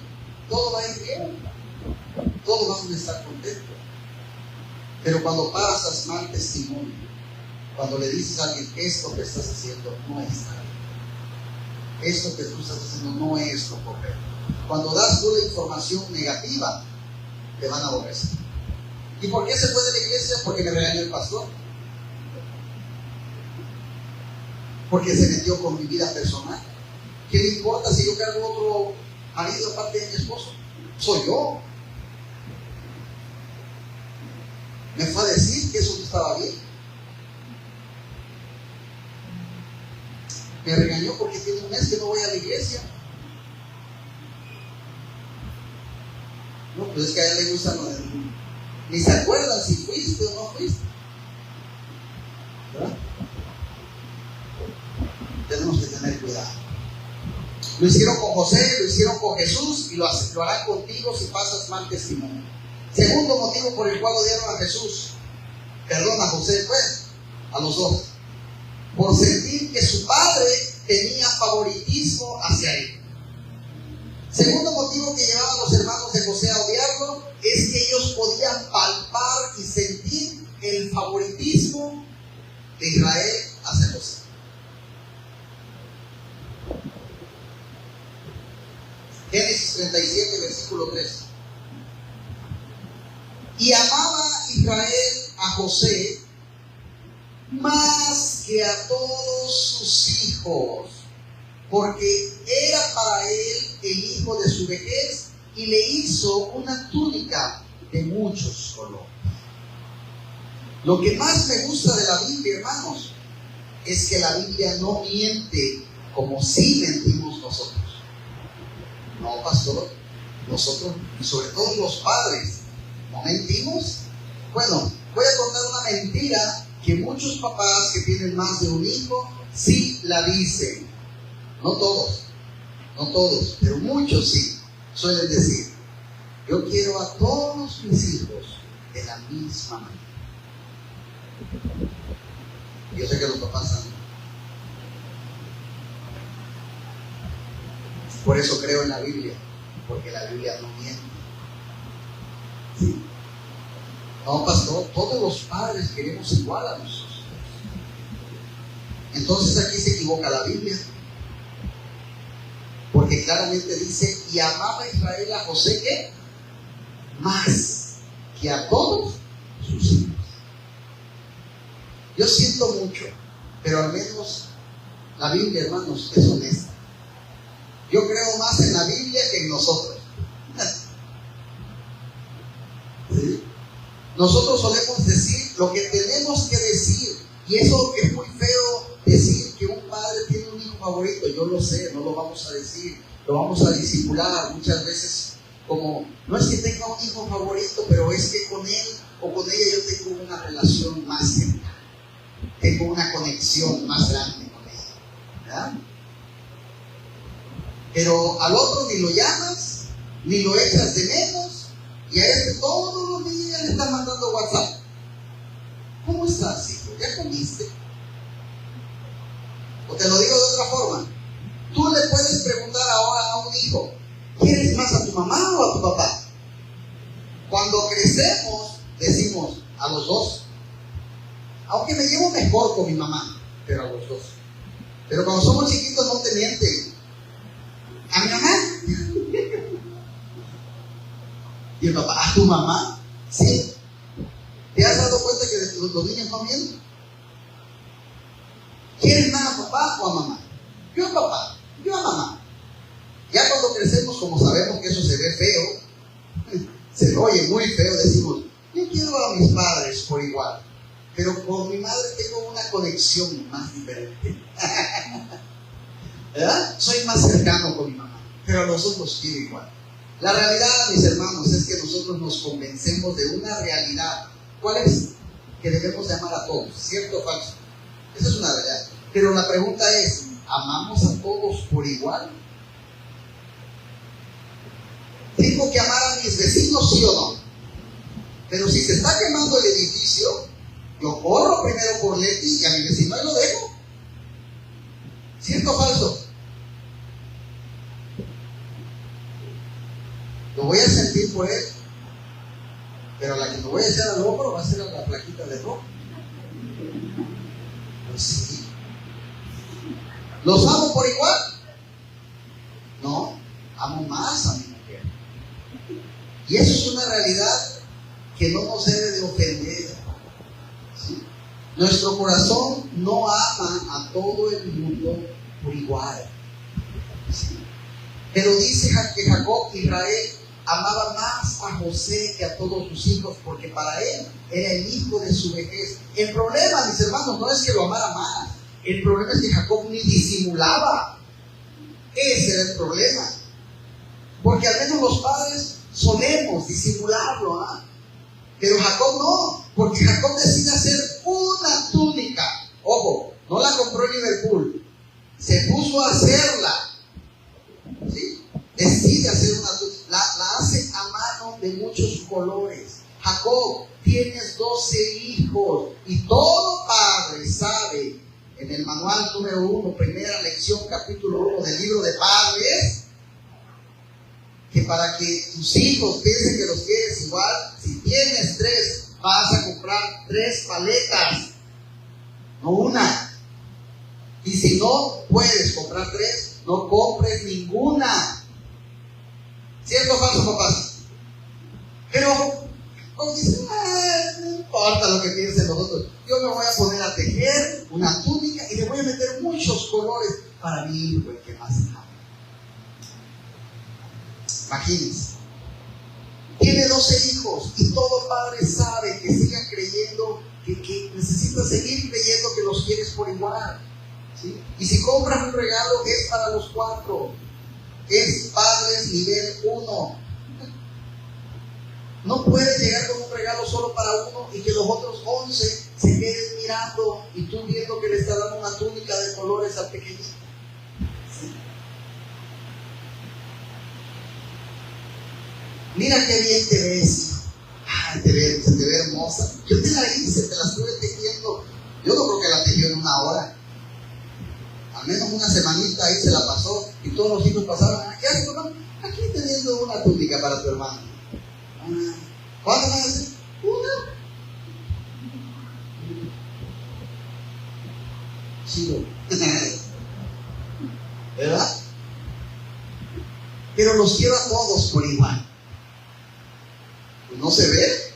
Speaker 1: todo va a ir bien. Todos vamos a estar contentos. Pero cuando pasas mal testimonio, cuando le dices a alguien: esto que estás haciendo no está bien, esto que tú estás haciendo no es lo correcto, cuando das tú la información negativa, te van a aborrecer. ¿Y por qué se fue de la iglesia? Porque me regañó el pastor. Porque se metió con mi vida personal. ¿Qué le importa si yo cargo otro marido aparte de mi esposo? Soy yo. Me fue a decir que eso no estaba bien. Me regañó porque tiene un mes que no voy a la iglesia. No, pues es que a él le gusta, ni se acuerdan si fuiste o no fuiste. ¿Verdad? Tenemos que tener cuidado. Lo hicieron con José, lo hicieron con Jesús y lo harán contigo si pasas mal testimonio. Segundo motivo por el cual odiaron a Jesús, perdón, a José, pues, a los dos, por sentir que su padre tenía favoritismo hacia él. Segundo motivo que llevaba a los hermanos de José a odiarlo es que ellos podían palpar y sentir el favoritismo de Israel hacia José. Génesis 37, versículo 3. Y amaba Israel a José más que a todos sus hijos, porque era para él el hijo de su vejez, y le hizo una túnica de muchos colores. Lo que más me gusta de la Biblia, hermanos, es que la Biblia no miente como si mentimos nosotros. No, pastor, nosotros, y sobre todo los padres, ¿no mentimos? Bueno, voy a contar una mentira que muchos papás que tienen más de un hijo sí la dicen. No todos, pero muchos sí suelen decir: yo quiero a todos mis hijos de la misma manera. Yo sé que los papás saben. Por eso creo en la Biblia, porque la Biblia no miente. ¿Sí? No, pastor, todos los padres queremos igual a nosotros. Entonces aquí se equivoca la Biblia, porque claramente dice: y amaba Israel a José, ¿qué? Más que a todos sus hijos. Yo siento mucho, pero al menos la Biblia, hermanos, es honesta. Yo creo más en la Biblia que en nosotros. ¿Sí? Nosotros solemos decir lo que tenemos que decir, y eso es muy feo decir que un padre tiene un hijo favorito. Yo lo sé, no lo vamos a decir, lo vamos a disimular muchas veces, como no es que tenga un hijo favorito, pero es que con él o con ella yo tengo una relación más cercana, tengo una conexión más grande con ella, ¿verdad? Pero al otro ni lo llamas, ni lo echas de menos, y a este todos los días le están mandando WhatsApp: ¿cómo estás, hijo? ¿Ya comiste? O te lo digo de otra forma, tú le puedes preguntar ahora a un hijo: ¿quieres más a tu mamá o a tu papá? Cuando crecemos decimos: a los dos, aunque me llevo mejor con mi mamá, pero a los dos. Pero cuando somos chiquitos no te mienten: ¿a mi mamá? Y el papá: ¿a tu mamá? Sí. ¿Te has dado cuenta que los niños no mienten? ¿Quieres más a papá o a mamá? Yo a papá, yo a mamá. Ya cuando crecemos, como sabemos que eso se ve feo, se oye muy feo, decimos: yo quiero a mis padres por igual, pero con mi madre tengo una conexión más diferente. ¿Verdad? Soy más cercano con mi mamá, pero a los dos los quiero igual. La realidad, mis hermanos, es que nosotros nos convencemos de una realidad. ¿Cuál es? Que debemos de amar a todos, ¿cierto o falso? Esa es una realidad. Pero la pregunta es: ¿amamos a todos por igual? ¿Tengo que amar a mis vecinos, sí o no? Pero si se está quemando el edificio, yo corro primero por Leti y a mi vecino ahí lo dejo. ¿Cierto o falso? Lo voy a sentir por él, pero la que me voy a echar al hombro va a ser a la plaquita de rojo. Pues sí. ¿Los amo por igual? No, amo más a mi mujer. Y eso es una realidad que no nos debe de ofender. ¿Sí? Nuestro corazón no ama a todo el mundo por igual. ¿Sí? Pero dice que Jacob, Israel, amaba más a José que a todos sus hijos, porque para él era el hijo de su vejez. El problema, mis hermanos, no es que lo amara más. El problema es que Jacob ni disimulaba. Ese era el problema. Porque al menos los padres solemos disimularlo, ¿ah? Pero Jacob no, porque Jacob decide hacer una túnica. Ojo, no la compró en Liverpool, se puso a hacerla. ¿Sí? Decide hacer una túnica. La hace a mano de muchos colores. Jacob, tienes 12 hijos, y todo padre sabe, en el manual número 1, primera lección, capítulo 1 del libro de padres, que para que tus hijos piensen que los quieres igual, si tienes 3, vas a comprar 3 paletas, no una. Y si no puedes comprar 3, no compres ninguna. ¿Cierto o falso, papás? Pero, como dicen, no importa lo que piensen los otros. Yo me voy a poner a tejer una túnica y le voy a meter muchos colores para mi hijo, el que más ama. Imagínense. Tiene 12 hijos y todo padre sabe que sigan creyendo, que necesita seguir creyendo que los quieres por igual. ¿Sí? Y si compras un regalo es para los 4. Es padres nivel 1. No puedes llegar con un regalo solo para uno y que los otros 11 se queden mirando y tú viendo que le está dando una túnica de colores al pequeñito. ¿Sí? Mira qué bien te ves. Ay, se te ve hermosa. Yo te la hice, te la estuve tejiendo. Yo no creo que la tejió en una hora. Al menos una semanita ahí se la pasó y todos los hijos pasaron. ¿Qué haces, papá? Aquí teniendo una túnica para tu hermano. ¿Cuántas van a hacer? ¿Una? Sí, ¿verdad? Pero los quiero a todos por igual. No se ve,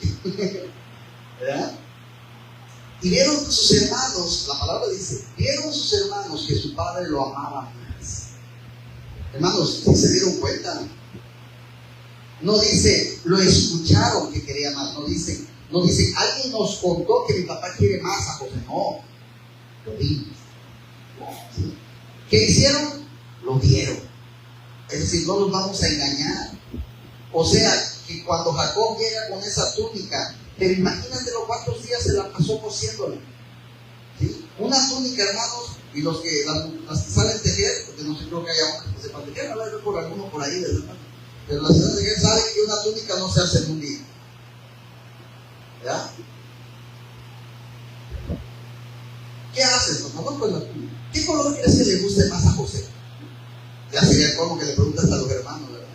Speaker 1: ¿verdad? Y vieron sus hermanos, la palabra dice, vieron sus hermanos que su padre lo amaba más. Hermanos, ¿sí se dieron cuenta? No dice, lo escucharon que quería más. No dice, alguien nos contó que mi papá quiere más a José. No, lo vimos. ¿Sí? ¿Qué hicieron? Lo dieron. Es decir, no nos vamos a engañar. O sea, que cuando Jacob llega con esa túnica, pero imagínatelo cuántos días se la pasó cosiéndole. ¿Sí? Una túnica, hermanos, y las que salen tejer, porque no sé, creo que haya hombres que sepan tejer, a ver por alguno por ahí, ¿verdad? Pero las que tejer saben que una túnica no se hace en un día. ¿Ya? ¿Qué haces, hermano, con la túnica? ¿Qué color crees que le guste más a José? Ya sería como que le preguntas a los hermanos, ¿verdad?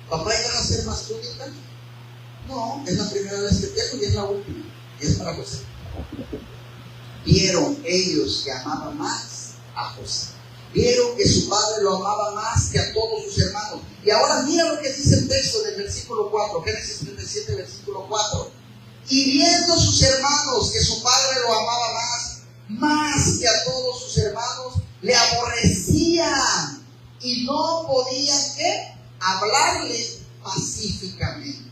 Speaker 1: ¿Papá, iban a hacer más túnicas? No, es la primera vez que tejo y es la última. Y es para José. Vieron ellos que amaban más a José. Vieron que su padre lo amaba más que a todos sus hermanos. Y ahora mira lo que dice el texto del versículo 4, Génesis 37, versículo 4. Y viendo sus hermanos que su padre lo amaba más que a todos sus hermanos, le aborrecían y no podían, ¿qué? Hablarle pacíficamente.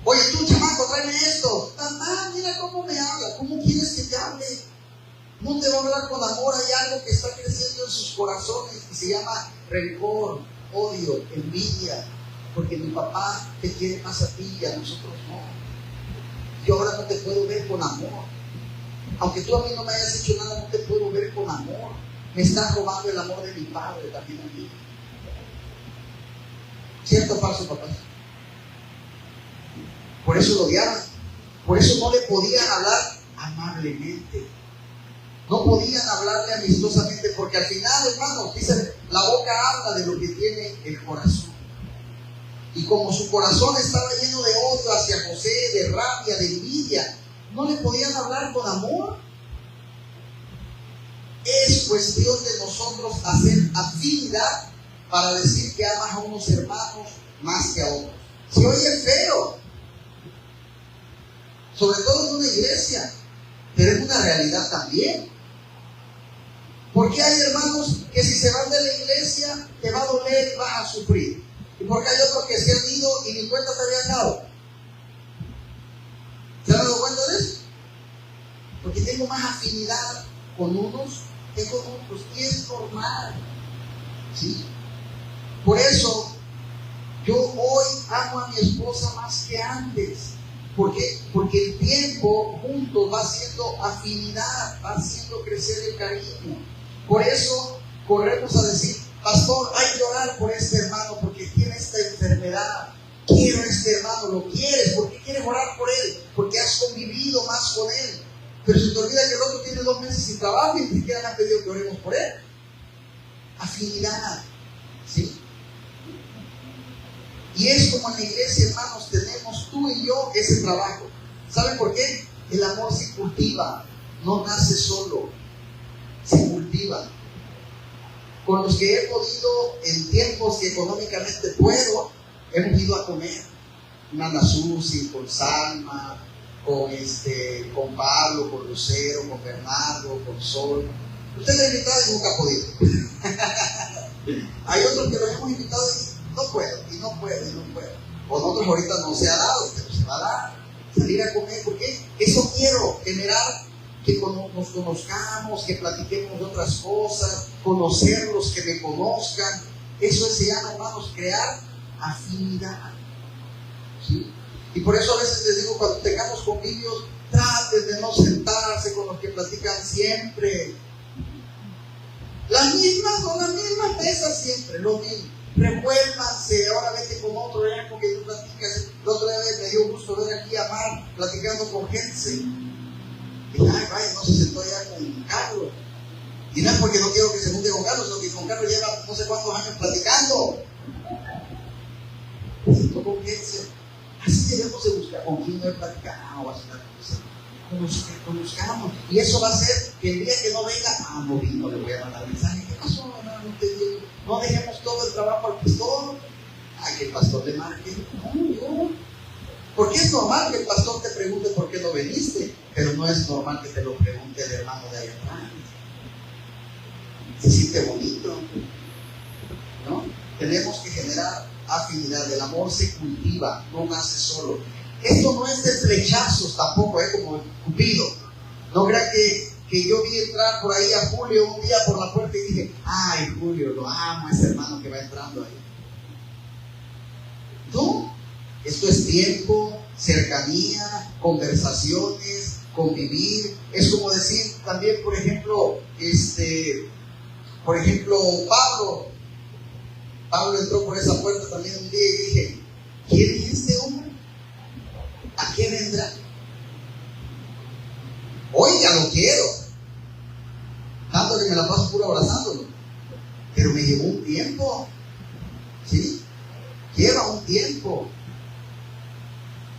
Speaker 1: Oye, tú, chamaco, tráeme esto. Mamá, mira cómo me habla. ¿Cómo quieres que te hable? No te va a hablar con amor. Hay algo que está creciendo en sus corazones y se llama rencor, odio, envidia. Porque mi papá te quiere más a ti y a nosotros no. Yo ahora no te puedo ver con amor. Aunque tú a mí no me hayas hecho nada, no te puedo ver con amor. Me estás robando el amor de mi padre también a mí. ¿Cierto o falso, papá? Por eso lo odiaban. Por eso no le podían hablar amablemente. No podían hablarle amistosamente, porque al final, hermanos, dicen, la boca habla de lo que tiene el corazón. Y como su corazón estaba lleno de odio hacia José, de rabia, de envidia, no le podían hablar con amor. Es cuestión de nosotros hacer afinidad para decir que amas a unos hermanos más que a otros. Se oye feo, sobre todo en una iglesia, pero es una realidad también. Porque hay hermanos que si se van de la iglesia te va a doler y vas a sufrir. Y porque hay otros que se han ido y ni cuenta te habían dado. ¿Se han dado cuenta de eso? Porque tengo más afinidad con unos que con otros. Y es normal. ¿Sí? Por eso yo hoy amo a mi esposa más que antes. ¿Por qué? Porque el tiempo juntos va haciendo afinidad, va haciendo crecer el cariño. Por eso corremos a decir, pastor, hay que orar por este hermano porque tiene esta enfermedad. Quiero a este hermano, lo quieres. ¿Por qué quieres orar por él? Porque has convivido más con él. Pero se te olvida que el otro tiene 2 meses sin trabajo y ni siquiera me han pedido que oremos por él. Afinidad. ¿Sí? Y es como en la iglesia, hermanos, tenemos tú y yo ese trabajo. ¿Saben por qué? El amor se cultiva, no nace solo, se cultiva. con los que he podido, en tiempos que económicamente puedo, hemos ido a comer. Nana Susi, con Salma, con Pablo, con Lucero, con Bernardo, con Sol. Usted me ha invitado y nunca ha podido. Hay otros que los hemos invitado y no puedo. Con otros ahorita no se ha dado, pero se va a dar. Salir a comer, porque eso quiero, generar que nos conozcamos, que platiquemos de otras cosas, conocerlos, que me conozcan. Eso se llama, hermanos, crear afinidad. ¿Sí? Y por eso a veces les digo, cuando tengamos convivios, traten de no sentarse con los que platican siempre. Las mismas mesas siempre, lo mismo. Revuélvanse, ahora vete con otro, ya con que tú platicas. El otro día me dio gusto ver aquí a Mar platicando con gente. Y ay, vaya, no se sentó allá con Carlos. Y no es porque no quiero que se junte con Carlos, sino que con Carlos lleva no sé cuántos años platicando. Se sentó con gente. Así debemos de buscar con quién no he platicado, así una cosa. Conozcamos. Y eso va a hacer que el día que no venga, no vino, le voy a mandar mensaje. ¿Qué pasó? No dejemos todo el trabajo al pastor. Que el pastor le marque. No. Porque es normal que el pastor te pregunte por qué no viniste, pero no es normal que te lo pregunte el hermano de allá atrás. Se siente bonito, ¿no? Tenemos que generar afinidad. El amor se cultiva, no nace solo. Esto no es de flechazos tampoco, como Cupido. No crea que yo vi entrar por ahí a Julio un día por la puerta y dije, ay, Julio, lo amo, ese hermano que va entrando ahí. No, esto es tiempo, cercanía, conversaciones, convivir. Es como decir también, por ejemplo, Pablo entró por esa puerta también un día y dije, ¿quién es este hombre? ¿A qué vendrá? Hoy ya lo quiero, tanto que me la paso puro abrazándolo, pero me llevó un tiempo, ¿sí? Lleva un tiempo,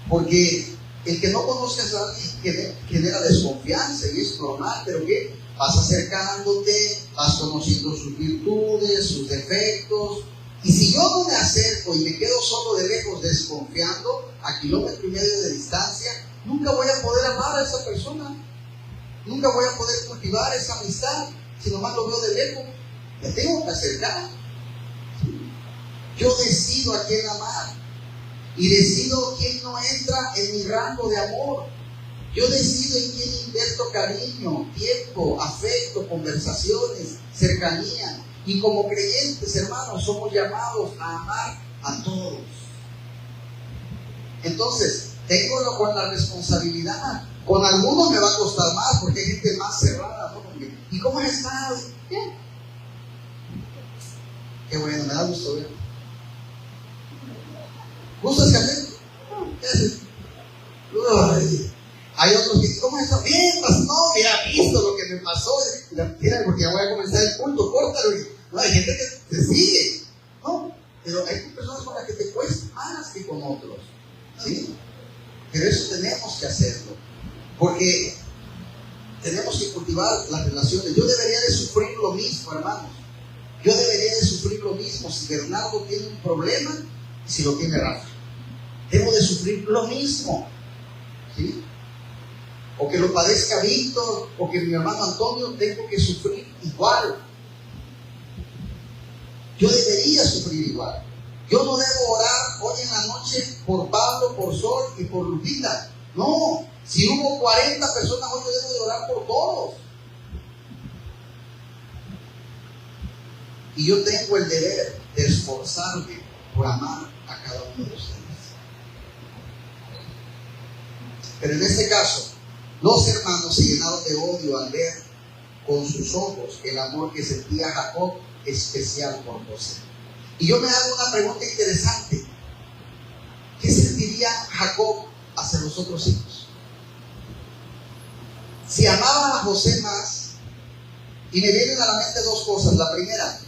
Speaker 1: porque el que no conozcas a alguien genera desconfianza y es normal, pero ¿qué? Vas acercándote, vas conociendo sus virtudes, sus defectos. Y si yo no me acerco y me quedo solo de lejos desconfiando, a kilómetro y medio de distancia, nunca voy a poder amar a esa persona. Nunca voy a poder cultivar esa amistad si nomás lo veo de lejos. Me tengo que acercar. Yo decido a quién amar y decido quién no entra en mi rango de amor. Yo decido en quién invierto cariño, tiempo, afecto, conversaciones, cercanía. Y como creyentes, hermanos, somos llamados a amar a todos. Entonces, tengo con la responsabilidad. Con algunos me va a costar más porque hay gente más cerrada, ¿no? ¿Y cómo has estado? Bien. Qué bueno, me da gusto ver. ¿Gustas café? ¿Qué haces? Hay otros que, ¿cómo has estado? Bien, pues no, mira, visto lo que me pasó. Mira, porque ya voy a comenzar el culto, córtalo. No, hay gente que te sigue, ¿no? Pero hay personas con las que te cuesta más que con otros, ¿sí? Pero eso tenemos que hacerlo, porque tenemos que cultivar las relaciones. Yo debería de sufrir lo mismo, hermanos. Yo debería de sufrir lo mismo si Bernardo tiene un problema y si lo tiene Rafa. Debo de sufrir lo mismo, ¿sí? O que lo padezca Víctor, o que mi hermano Antonio, tengo que sufrir igual. Yo debería sufrir igual. Yo no debo orar hoy en la noche por Pablo, por Sol y por Lupita. No, si hubo 40 personas hoy, yo debo de orar por todos. Y yo tengo el deber de esforzarme por amar a cada uno de ustedes. Pero en este caso, los hermanos se llenaron de odio al ver con sus ojos el amor que sentía Jacob especial por José. Y yo me hago una pregunta interesante. ¿Qué sentiría Jacob hacia los otros hijos? Si amaba a José más, y me vienen a la mente dos cosas. La primera,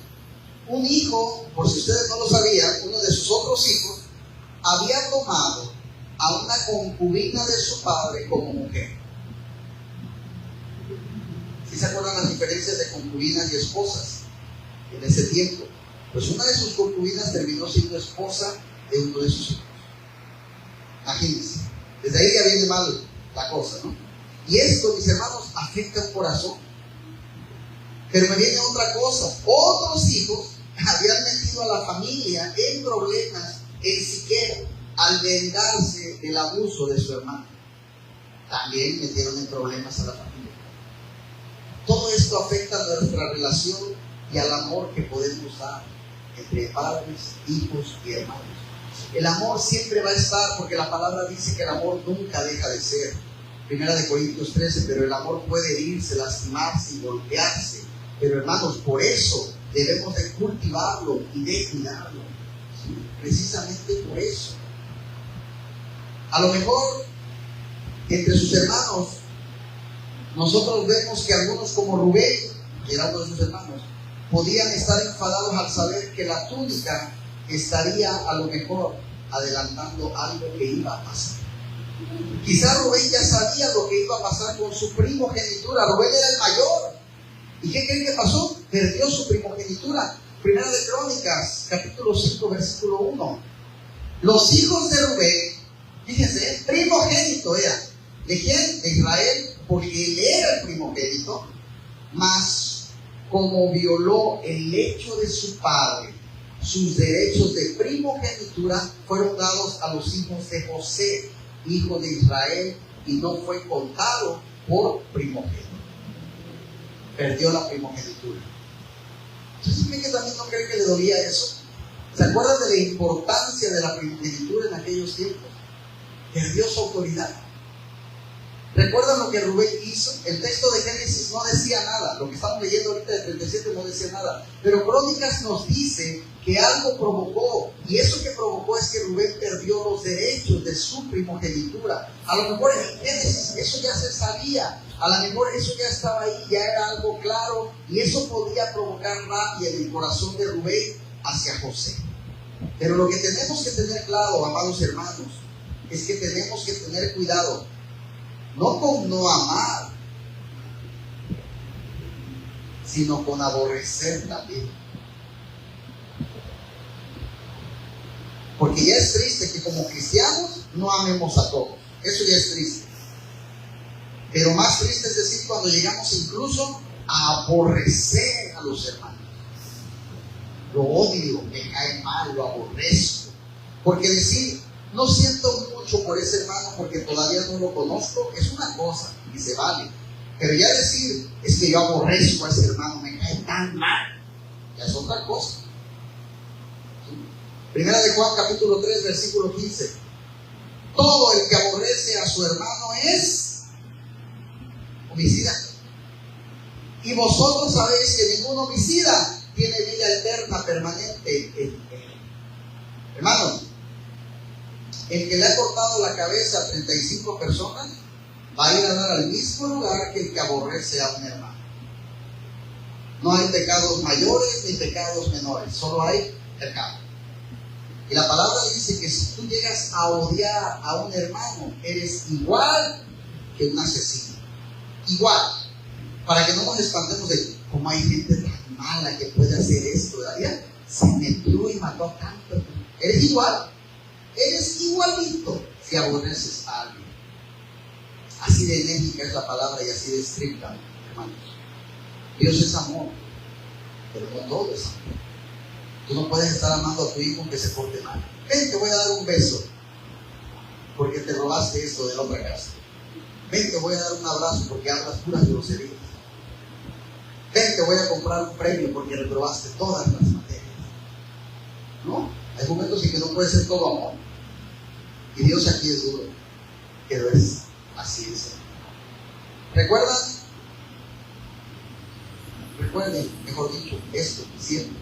Speaker 1: un hijo, por si ustedes no lo sabían, uno de sus otros hijos había tomado a una concubina de su padre como mujer. ¿Sí se acuerdan las diferencias de concubinas y esposas? en ese tiempo. Pues una de sus concubinas terminó siendo esposa de uno de sus hijos. Imagínense, desde ahí ya viene mal la cosa, ¿no? Y esto, mis hermanos, afecta el corazón. Pero me viene otra cosa. Otros hijos habían metido a la familia en problemas en Siquem al vengarse del abuso de su hermano. También metieron en problemas a la familia. Todo esto afecta a nuestra relación y al amor que podemos dar entre padres, hijos y hermanos. El amor siempre va a estar, porque la palabra dice que el amor nunca deja de ser. 1 Corintios 13, pero el amor puede herirse, lastimarse y golpearse. Pero hermanos, por eso debemos de cultivarlo y de cuidarlo. ¿Sí? Precisamente por eso. A lo mejor, entre sus hermanos, nosotros vemos que algunos como Rubén, que era uno de sus hermanos, podían estar enfadados al saber que la túnica estaría a lo mejor adelantando algo que iba a pasar. Quizás Rubén ya sabía lo que iba a pasar con su primogenitura. Rubén era el mayor. ¿Y qué creen que pasó? Perdió su primogenitura. Primera de Crónicas, capítulo 5, versículo 1. Los hijos de Rubén, fíjense, primogénito era. ¿De quién? De Israel, porque él era el primogénito. Mas, como violó el lecho de su padre, sus derechos de primogenitura fueron dados a los hijos de José, hijo de Israel, y no fue contado por primogénito. Perdió la primogenitura. Entonces, ¿sí que también no creen que le dolía eso? ¿Se acuerdan de la importancia de la primogenitura en aquellos tiempos? Perdió su autoridad. ¿Recuerdan lo que Rubén hizo? El texto de Génesis no decía nada. Lo que estamos leyendo ahorita de 37 no decía nada. Pero Crónicas nos dice que algo provocó. Y eso que provocó es que Rubén perdió los derechos de su primogenitura. A lo mejor en Génesis eso ya se sabía. A lo mejor eso ya estaba ahí, ya era algo claro. Y eso podía provocar rabia en el corazón de Rubén hacia José. Pero lo que tenemos que tener claro, amados hermanos, es que tenemos que tener cuidado. No con no amar, sino con aborrecer también. Porque ya es triste que como cristianos no amemos a todos. Eso ya es triste. Pero más triste es decir cuando llegamos incluso a aborrecer a los hermanos. Lo odio, me cae mal, lo aborrezco. Porque decir, no siento mucho por ese hermano porque todavía no lo conozco, es una cosa y se vale. Pero ya decir, es que yo aborrezco a ese hermano, me cae tan mal, ya es otra cosa. ¿Sí? Primera de Juan, capítulo 3, versículo 15. Todo el que aborrece a su hermano es homicida. Y vosotros sabéis que ningún homicida tiene vida eterna permanente en él. Hermanos, el que le ha cortado la cabeza a 35 personas va a ir a dar al mismo lugar que el que aborrece a un hermano. No hay pecados mayores ni pecados menores, solo hay pecado. Y la palabra dice que si tú llegas a odiar a un hermano, eres igual que un asesino. Igual. Para que no nos espantemos de cómo hay gente tan mala que puede hacer esto. ¿Todavía? Se metió y mató a tanto. Eres igual. Eres igualito si aborreces a alguien. Así de enérgica es la palabra y así de estricta, hermanos. Dios es amor, pero no todo es amor. Tú no puedes estar amando a tu hijo aunque se porte mal. Ven, te voy a dar un beso porque te robaste esto de la otra casa. Ven, te voy a dar un abrazo porque hablas puras groserías. Ven, te voy a comprar un premio porque reprobaste todas las materias. No, hay momentos en que no puede ser todo amor. Y Dios aquí es duro, pero es así de ser. Recuerden, mejor dicho, esto siempre.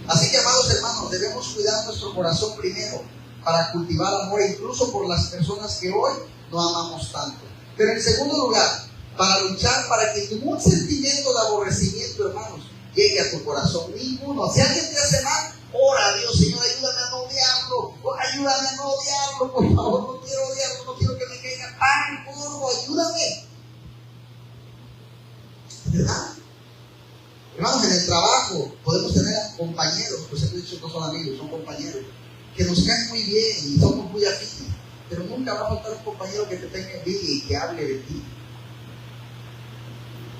Speaker 1: Así que, amados hermanos, debemos cuidar nuestro corazón primero para cultivar amor, incluso por las personas que hoy no amamos tanto. Pero en segundo lugar, para luchar para que ningún sentimiento de aborrecimiento, hermanos, llegue a tu corazón. Ninguno. Si alguien te hace mal, ora a Dios, Señor, ayúdame a no odiarlo. Ayúdame a no odiarlo, por favor, no quiero odiarlo, no quiero que me caiga tan polvo, ayúdame. ¿Verdad? Hermanos, en en el trabajo podemos tener compañeros, pues he dicho, no son amigos, son compañeros, que nos caen muy bien y somos muy afines, pero nunca va a faltar un compañero que te tenga envidia y que hable de ti.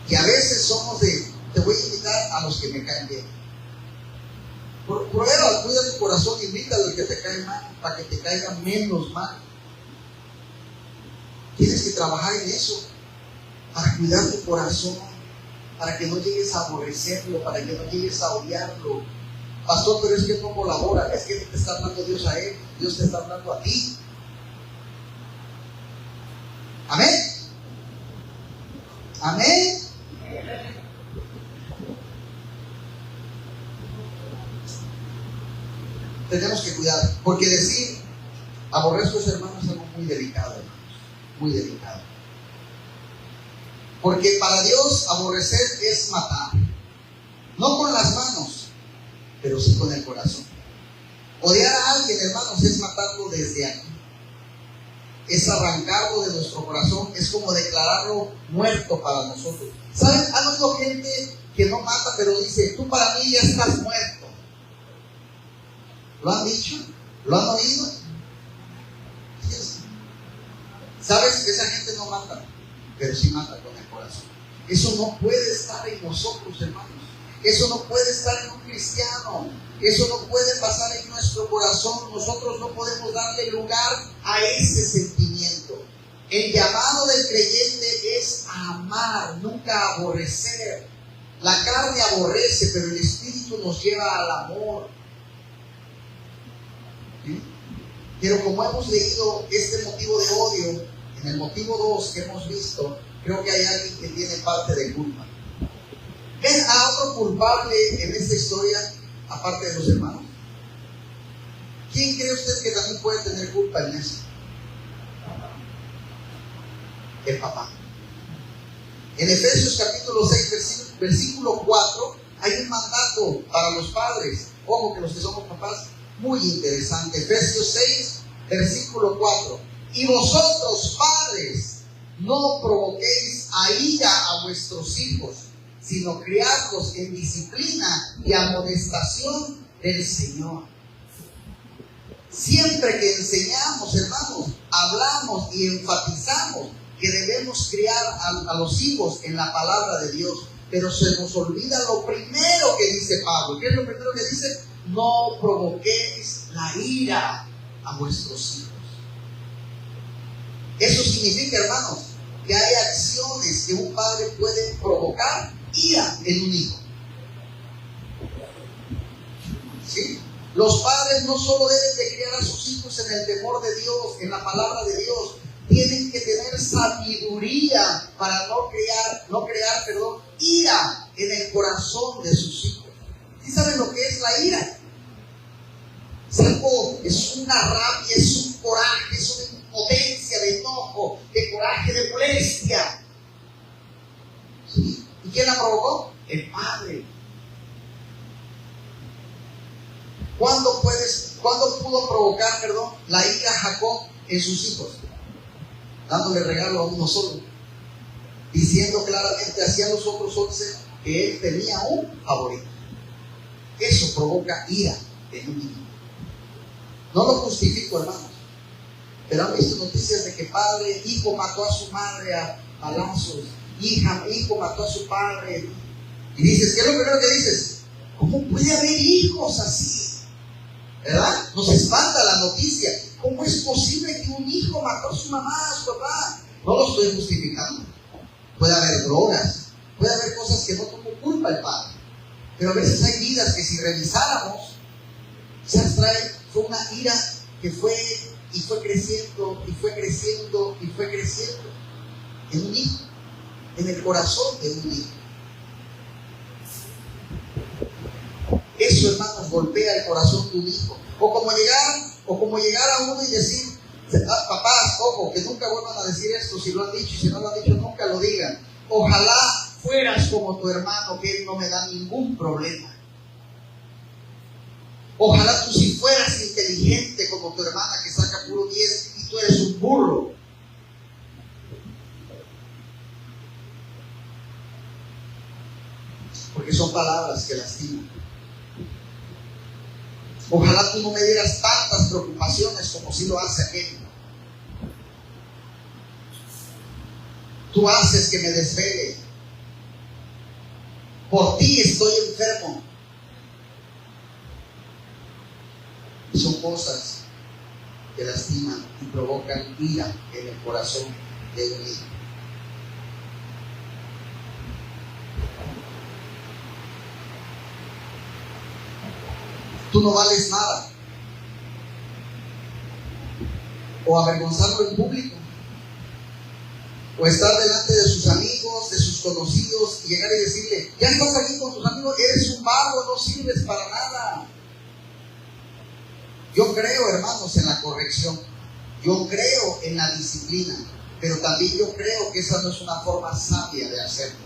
Speaker 1: Que a veces somos te voy a invitar a los que me caen bien. Prueba, cuida tu corazón, invítalo al que te cae mal, para que te caiga menos mal. Tienes que trabajar en eso, para cuidar tu corazón, para que no llegues a aborrecerlo, para que no llegues a odiarlo. Pastor, pero es que no colabora, es que te está hablando Dios a él, Dios te está hablando a ti. Amén. Amén. Tenemos que cuidar, porque decir aborrezco a ese hermano es algo muy delicado, hermanos, muy delicado. Porque para Dios aborrecer es matar, no con las manos, pero sí con el corazón. Odiar a alguien, hermanos, es matarlo desde aquí, es arrancarlo de nuestro corazón, es como declararlo muerto para nosotros. ¿Saben? Han oído gente que no mata, pero dice, tú para mí ya estás muerto. ¿Lo han dicho? ¿Lo han oído? ¿Sabes que esa gente no mata? Pero sí mata con el corazón. Eso no puede estar en nosotros, hermanos. Eso no puede estar en un cristiano. Eso no puede pasar en nuestro corazón. Nosotros no podemos darle lugar a ese sentimiento. El llamado del creyente es amar, nunca aborrecer. La carne aborrece, pero el Espíritu nos lleva al amor. Pero como hemos leído este motivo de odio, en el motivo 2 que hemos visto, creo que hay alguien que tiene parte de culpa. ¿Ven a otro culpable en esta historia, aparte de los hermanos? ¿Quién cree usted que también puede tener culpa en eso? El papá. En Efesios capítulo 6, versículo 4, hay un mandato para los padres. Ojo, que los que somos papás, muy interesante. Efesios 6, versículo 4. Y vosotros, padres, no provoquéis a ira a vuestros hijos, sino criadlos en disciplina y amonestación del Señor. Siempre que enseñamos, hermanos, hablamos y enfatizamos que debemos criar a los hijos en la palabra de Dios, pero se nos olvida lo primero que dice Pablo. ¿Qué es lo primero que dice? No provoquéis la ira a vuestros hijos. Eso significa, hermanos, que hay acciones que un padre puede provocar ira en un hijo. ¿Sí? Los padres no solo deben de criar a sus hijos en el temor de Dios, en la palabra de Dios, tienen que tener sabiduría para no crear ira en el corazón de sus hijos. ¿Sí saben lo que es la ira? Es una rabia, es un coraje, es una impotencia de enojo, de coraje, de molestia. ¿Sí? ¿Y quién la provocó? El padre. ¿Cuándo pudo provocar, la ira Jacob en sus hijos? Dándole regalo a uno solo, diciendo claramente hacia los otros 11 que él tenía un favorito. Eso provoca ira en un niño. No lo justifico, hermanos, pero han visto noticias de que hijo mató a su madre a balazos, hijo mató a su padre, y dices, ¿qué es lo primero que dices? ¿Cómo puede haber hijos así? ¿Verdad? Nos espanta la noticia. ¿Cómo es posible que un hijo mató a su mamá, a su papá? No lo estoy justificando. Puede haber drogas, puede haber cosas que no tuvo culpa el padre, pero a veces hay vidas que si revisáramos, se abstrae. Fue una ira que fue creciendo y fue creciendo y fue creciendo en un hijo, en el corazón de un hijo. Eso, hermanos, golpea el corazón de un hijo. O como llegar a uno y decir, papás, ojo, que nunca vuelvan a decir esto, si lo han dicho, y si no lo han dicho, nunca lo digan. Ojalá fueras como tu hermano, que él no me da ningún problema. Ojalá tú si fueras inteligente como tu hermana que saca puro 10 y tú eres un burro. Porque son son palabras que lastiman. Ojalá tú no me dieras tantas preocupaciones como si lo hace aquel. Tú haces que me desvele. Por ti estoy enfermo. Son cosas que lastiman y provocan ira en el corazón de un hijo. Tú no vales nada. O avergonzarlo en público. O estar delante de sus amigos, de sus conocidos, y llegar y decirle: ya estás aquí con tus amigos, eres un vago, no sirves para nada. Yo creo, hermanos, en la corrección. Yo creo en la disciplina. Pero también yo creo que esa no es una forma sabia de hacerlo.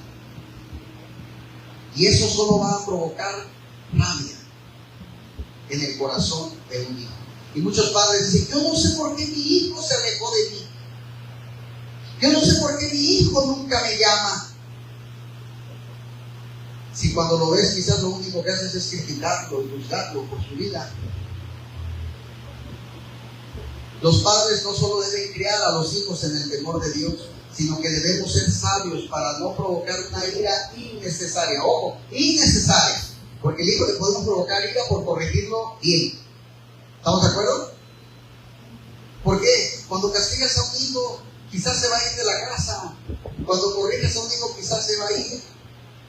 Speaker 1: Y eso solo va a provocar rabia en el corazón de un hijo. Y muchos padres dicen: yo no sé por qué mi hijo se alejó de mí. Yo no sé por qué mi hijo nunca me llama. Si cuando lo ves, quizás lo único que haces es criticarlo y juzgarlo por su vida. Los padres no solo deben criar a los hijos en el temor de Dios, sino que debemos ser sabios para no provocar una ira innecesaria. Ojo, innecesaria. Porque el hijo le podemos provocar ira por corregirlo bien. ¿Estamos de acuerdo? Porque cuando castigas a un hijo, quizás se va a ir de la casa. Cuando corriges a un hijo, quizás se va a ir.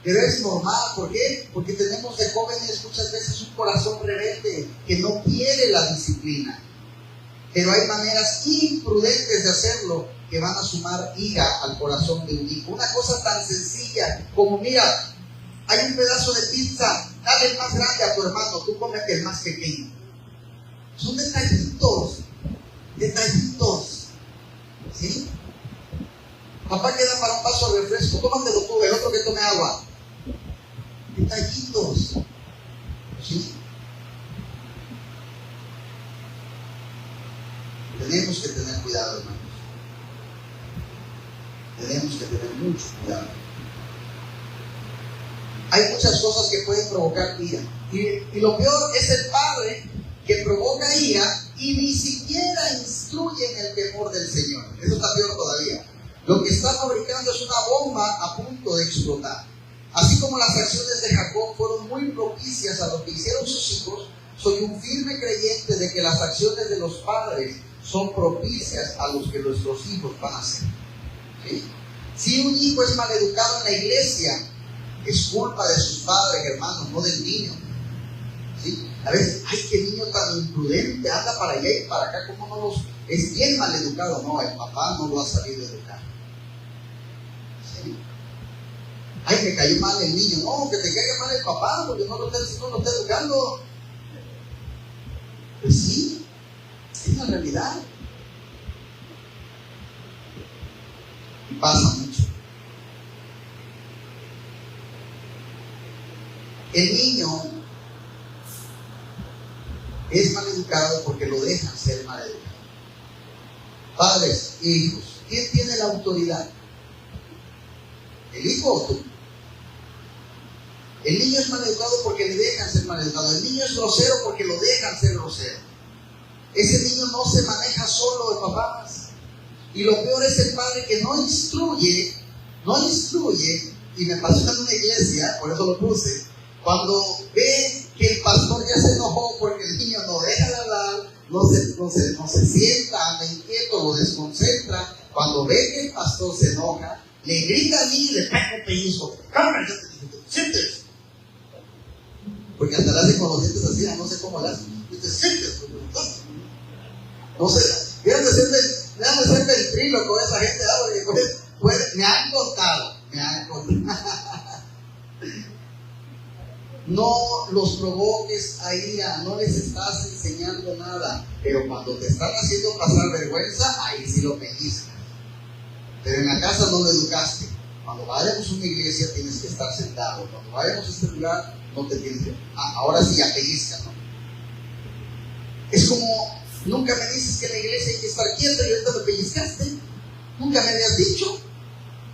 Speaker 1: Pero es normal. ¿Por qué? Porque tenemos de jóvenes muchas veces un corazón rebelde que no quiere la disciplina. Pero hay maneras imprudentes de hacerlo que van a sumar ira al corazón de un hijo. Una cosa tan sencilla como: mira, hay un pedazo de pizza, dale el más grande a tu hermano, tú cómete el más pequeño. Son detallitos, ¿sí? Papá queda para un vaso de refresco, tómatelo tú, el otro que tome agua. Detallitos, ¿sí? Tenemos que tener cuidado, hermanos. Tenemos que tener mucho cuidado. Hay muchas cosas que pueden provocar ira. Y lo peor es el padre que provoca ira y ni siquiera instruye en el temor del Señor. Eso está peor todavía. Lo que está fabricando es una bomba a punto de explotar. Así como las acciones de Jacob fueron muy propicias a lo que hicieron sus hijos, soy un firme creyente de que las acciones de los padres son propicias a los que nuestros hijos van a hacer. ¿Sí? Si un hijo es maleducado en la iglesia, es culpa de sus padres, hermanos, no del niño. ¿Sí? A veces, ¡ay, qué niño tan imprudente! Anda para allá y para acá, ¿cómo no los...? Es bien maleducado. No, el papá no lo ha sabido educar. ¿Sí? ¡Ay, me cayó mal el niño! No, que te caiga mal el papá, porque no lo está educando. Pues sí, es la realidad. Y pasa mucho. El niño es maleducado porque lo dejan ser maleducado. Padres e hijos, ¿quién tiene la autoridad? ¿El hijo o tú? El niño es maleducado porque le dejan ser maleducado. El niño es grosero porque lo dejan ser grosero. Ese niño no se maneja solo de papás. Y lo peor es el padre que no instruye, y me pasó en una iglesia, por eso lo puse, cuando ve que el pastor ya se enojó porque el niño no deja de hablar, no se sienta, anda inquieto, lo desconcentra. Cuando ve que el pastor se enoja, le grita al niño y le pega un pellizco. ¡Cámara, siéntese! Porque hasta le hace con los dientes así, no sé cómo le hace. Dice: siéntese. No sé, deben de ser ventríloco esa gente, porque me han contado. No los provoques a ira, no les estás enseñando nada, pero cuando te están haciendo pasar vergüenza, ahí sí lo pellizcas. Pero en la casa no lo educaste. Cuando vayamos a una iglesia tienes que estar sentado. Cuando vayamos a este lugar no te tienes que... ahora sí ya pellizca, ¿no? Es como: nunca me dices que en la iglesia hay que estar quieto y ahorita me pellizcaste. Nunca me habías dicho.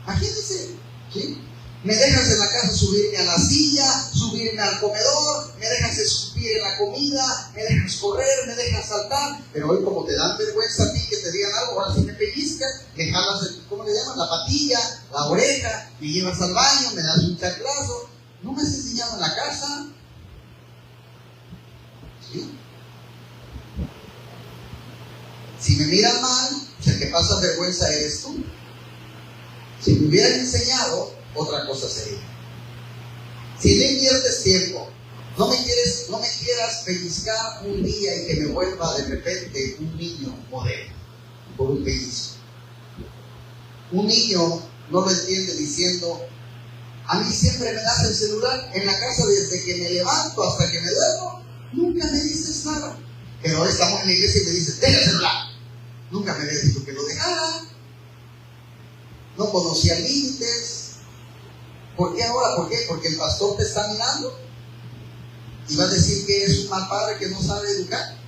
Speaker 1: Imagínense, ¿sí? Me dejas en la casa subirme a la silla, subirme al comedor, me dejas escupir en la comida, me dejas correr, me dejas saltar. Pero hoy, como te dan vergüenza a ti que te digan algo, ahora sí me pellizcas, me jalas, ¿cómo le llaman? La patilla, la oreja, me llevas al baño, me das un chanclazo. ¿No me has enseñado en la casa? ¿Sí? Si me miran mal, pues el que pasa vergüenza eres tú. Si me hubieran enseñado, otra cosa sería. Si no inviertes tiempo, no me quieras pellizcar un día y que me vuelva de repente un niño modelo por un pellizco. Un niño no lo entiende diciendo: a mí siempre me das el celular en la casa desde que me levanto hasta que me duermo, nunca me dices nada. Pero ahora estamos en la iglesia y me dices: deja el celular. Nunca me habías dicho que lo dejara. No conocía límites. ¿Por qué ahora? ¿Por qué? Porque el pastor te está mirando y va a decir que es un mal padre que no sabe educar.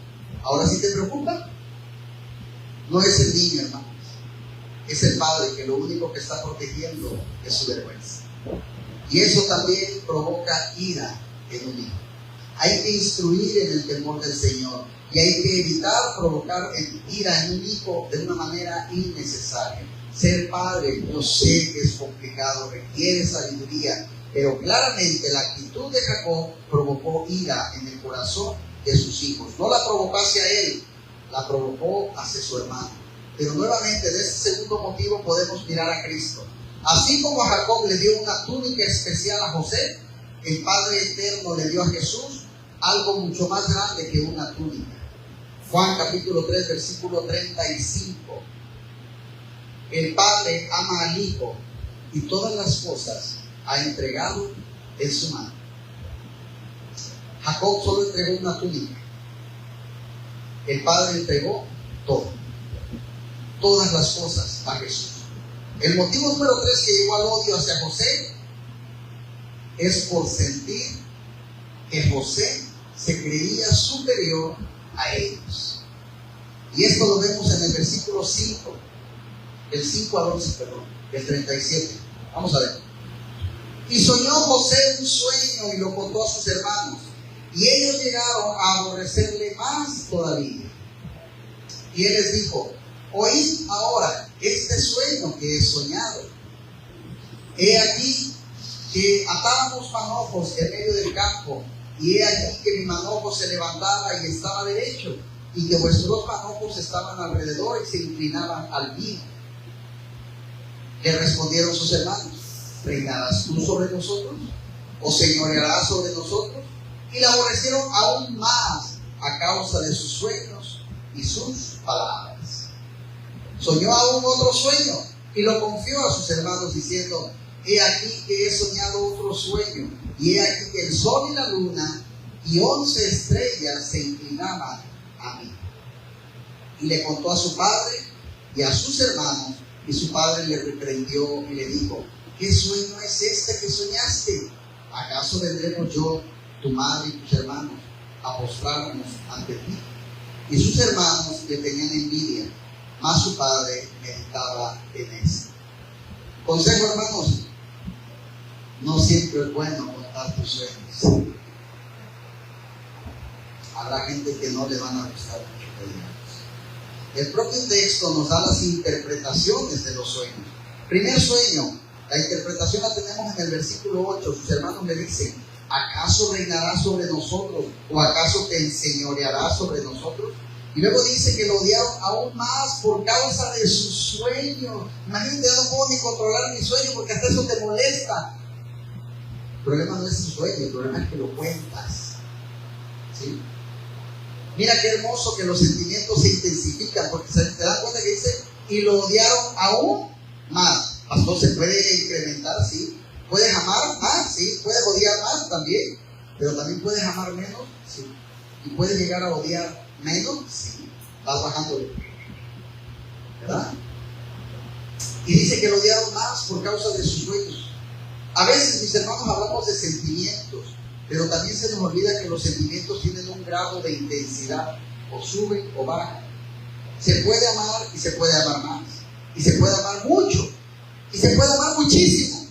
Speaker 1: ¿Ahora sí te preocupa? No es el niño, hermanos. Es el padre que lo único que está protegiendo es su vergüenza. Y eso también provoca ira en un hijo. Hay que instruir en el temor del Señor y hay que evitar provocar ira en un hijo de una manera innecesaria. Ser padre, yo sé que es complicado, requiere sabiduría, pero claramente la actitud de Jacob provocó ira en el corazón de sus hijos. No la provocó hacia él, la provocó hacia su hermano. Pero nuevamente, de este segundo motivo podemos mirar a Cristo. Así como a Jacob le dio una túnica especial a José, el Padre Eterno le dio a Jesús algo mucho más grande que una túnica. Juan capítulo 3, versículo 35. El Padre ama al Hijo y todas las cosas ha entregado en su mano. Jacob solo entregó una túnica. El Padre entregó todo. Todas las cosas a Jesús. El motivo número 3 que llevó al odio hacia José es por sentir que José se creía superior a ellos. Y esto lo vemos en el versículo 5. El 5 al 11, perdón, el 37. Vamos a ver. Y soñó José un sueño y lo contó a sus hermanos. Y ellos llegaron a aborrecerle más todavía. Y él les dijo: oíd ahora este sueño que he soñado. He aquí que atábamos manojos en medio del campo, y he aquí que mi manojo se levantaba y estaba derecho, y que vuestros manojos estaban alrededor y se inclinaban al mío. Le respondieron sus hermanos: ¿reinarás tú sobre nosotros? ¿O señorearás sobre nosotros? Y la aborrecieron aún más a causa de sus sueños y sus palabras. Soñó aún otro sueño y lo confió a sus hermanos diciendo: he aquí que he soñado otro sueño, y he aquí que el sol y la luna y 11 estrellas se inclinaban a mí. Y le contó a su padre y a sus hermanos, y su padre le reprendió y le dijo: ¿qué sueño es este que soñaste? ¿Acaso vendremos yo, tu madre y tus hermanos, a postrarnos ante ti? Y sus hermanos le tenían envidia, mas su padre meditaba en esto. Consejo, hermanos: no siempre es bueno contar tus sueños. Habrá gente que no le van a gustar mucho que digamos. El propio texto nos da las interpretaciones de los sueños. Primer sueño, la interpretación la tenemos en el versículo 8. Sus hermanos le dicen: ¿acaso reinarás sobre nosotros? ¿O acaso te enseñorearás sobre nosotros? Y luego dice que lo odiaron aún más por causa de su sueño. Imagínate, no puedo ni controlar mi sueño porque hasta eso te molesta. El problema no es tu sueño, el problema es que lo cuentas. ¿Sí? Mira qué hermoso que los sentimientos se intensifican, porque te das cuenta que dice: y lo odiaron aún más. Pastor, ¿se puede incrementar? Sí. ¿Puedes amar más? Sí. ¿Puedes odiar más? También. Pero también puedes amar menos. Sí. ¿Y puedes llegar a odiar menos? Sí. Vas bajando, ¿verdad? Y dice que lo odiaron más por causa de sus sueños. A veces, mis hermanos, hablamos de sentimientos, pero también se nos olvida que los sentimientos tienen un grado de intensidad, o suben o bajan. Se puede amar y se puede amar más, y se puede amar mucho, y se puede amar muchísimo.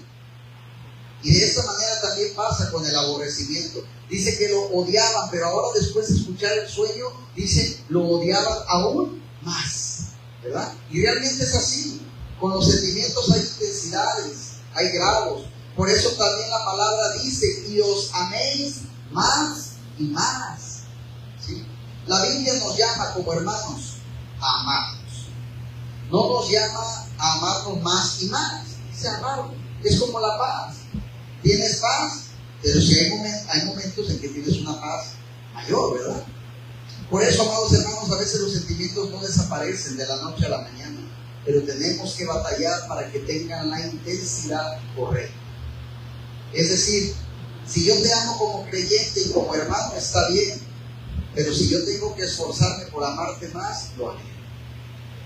Speaker 1: pasa con el aborrecimiento. Dice que lo odiaban, pero ahora después de escuchar el sueño, dice, lo odiaban aún más, ¿verdad? Y realmente es así. Con los sentimientos hay intensidades, hay grados. Por eso también la palabra dice, y os améis más y más. ¿Sí? La Biblia nos llama como hermanos a amarnos. No nos llama a amarnos más y más. Dice amarnos. Es como la paz. Tienes paz, pero si hay momentos en que tienes una paz mayor, ¿verdad? Por eso, amados hermanos, a veces los sentimientos no desaparecen de la noche a la mañana, pero tenemos que batallar para que tengan la intensidad correcta. Es decir, si yo te amo como creyente y como hermano, está bien, pero si yo tengo que esforzarme por amarte más, lo haré.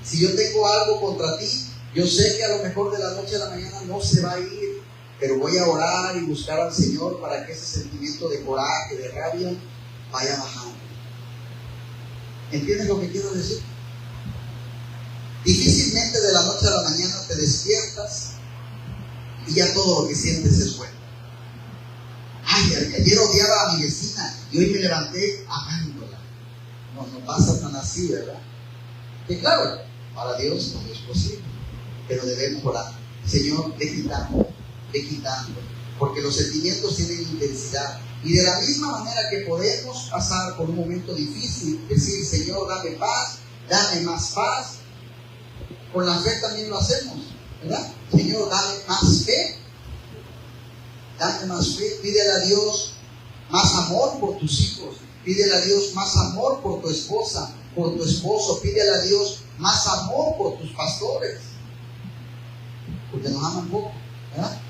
Speaker 1: Si yo tengo algo contra ti, yo sé que a lo mejor de la noche a la mañana no se va a ir, pero voy a orar y buscar al Señor para que ese sentimiento de coraje, de rabia, vaya bajando. ¿Entiendes lo que quiero decir? Difícilmente de la noche a la mañana te despiertas y ya todo lo que sientes es bueno. Ay, ayer odiaba a mi vecina y hoy me levanté amándola. No pasa tan así, ¿verdad? Que claro, para Dios no es posible, pero debemos orar. Señor, ve quitando, porque los sentimientos tienen intensidad. Y de la misma manera que podemos pasar por un momento difícil, decir, Señor, dame paz, dame más paz, con la fe también lo hacemos, ¿verdad? Señor, dame más fe. Dame más fe, pídele a Dios más amor por tus hijos, pídele a Dios más amor por tu esposa, por tu esposo, pídele a Dios más amor por tus pastores, porque nos aman poco, ¿verdad?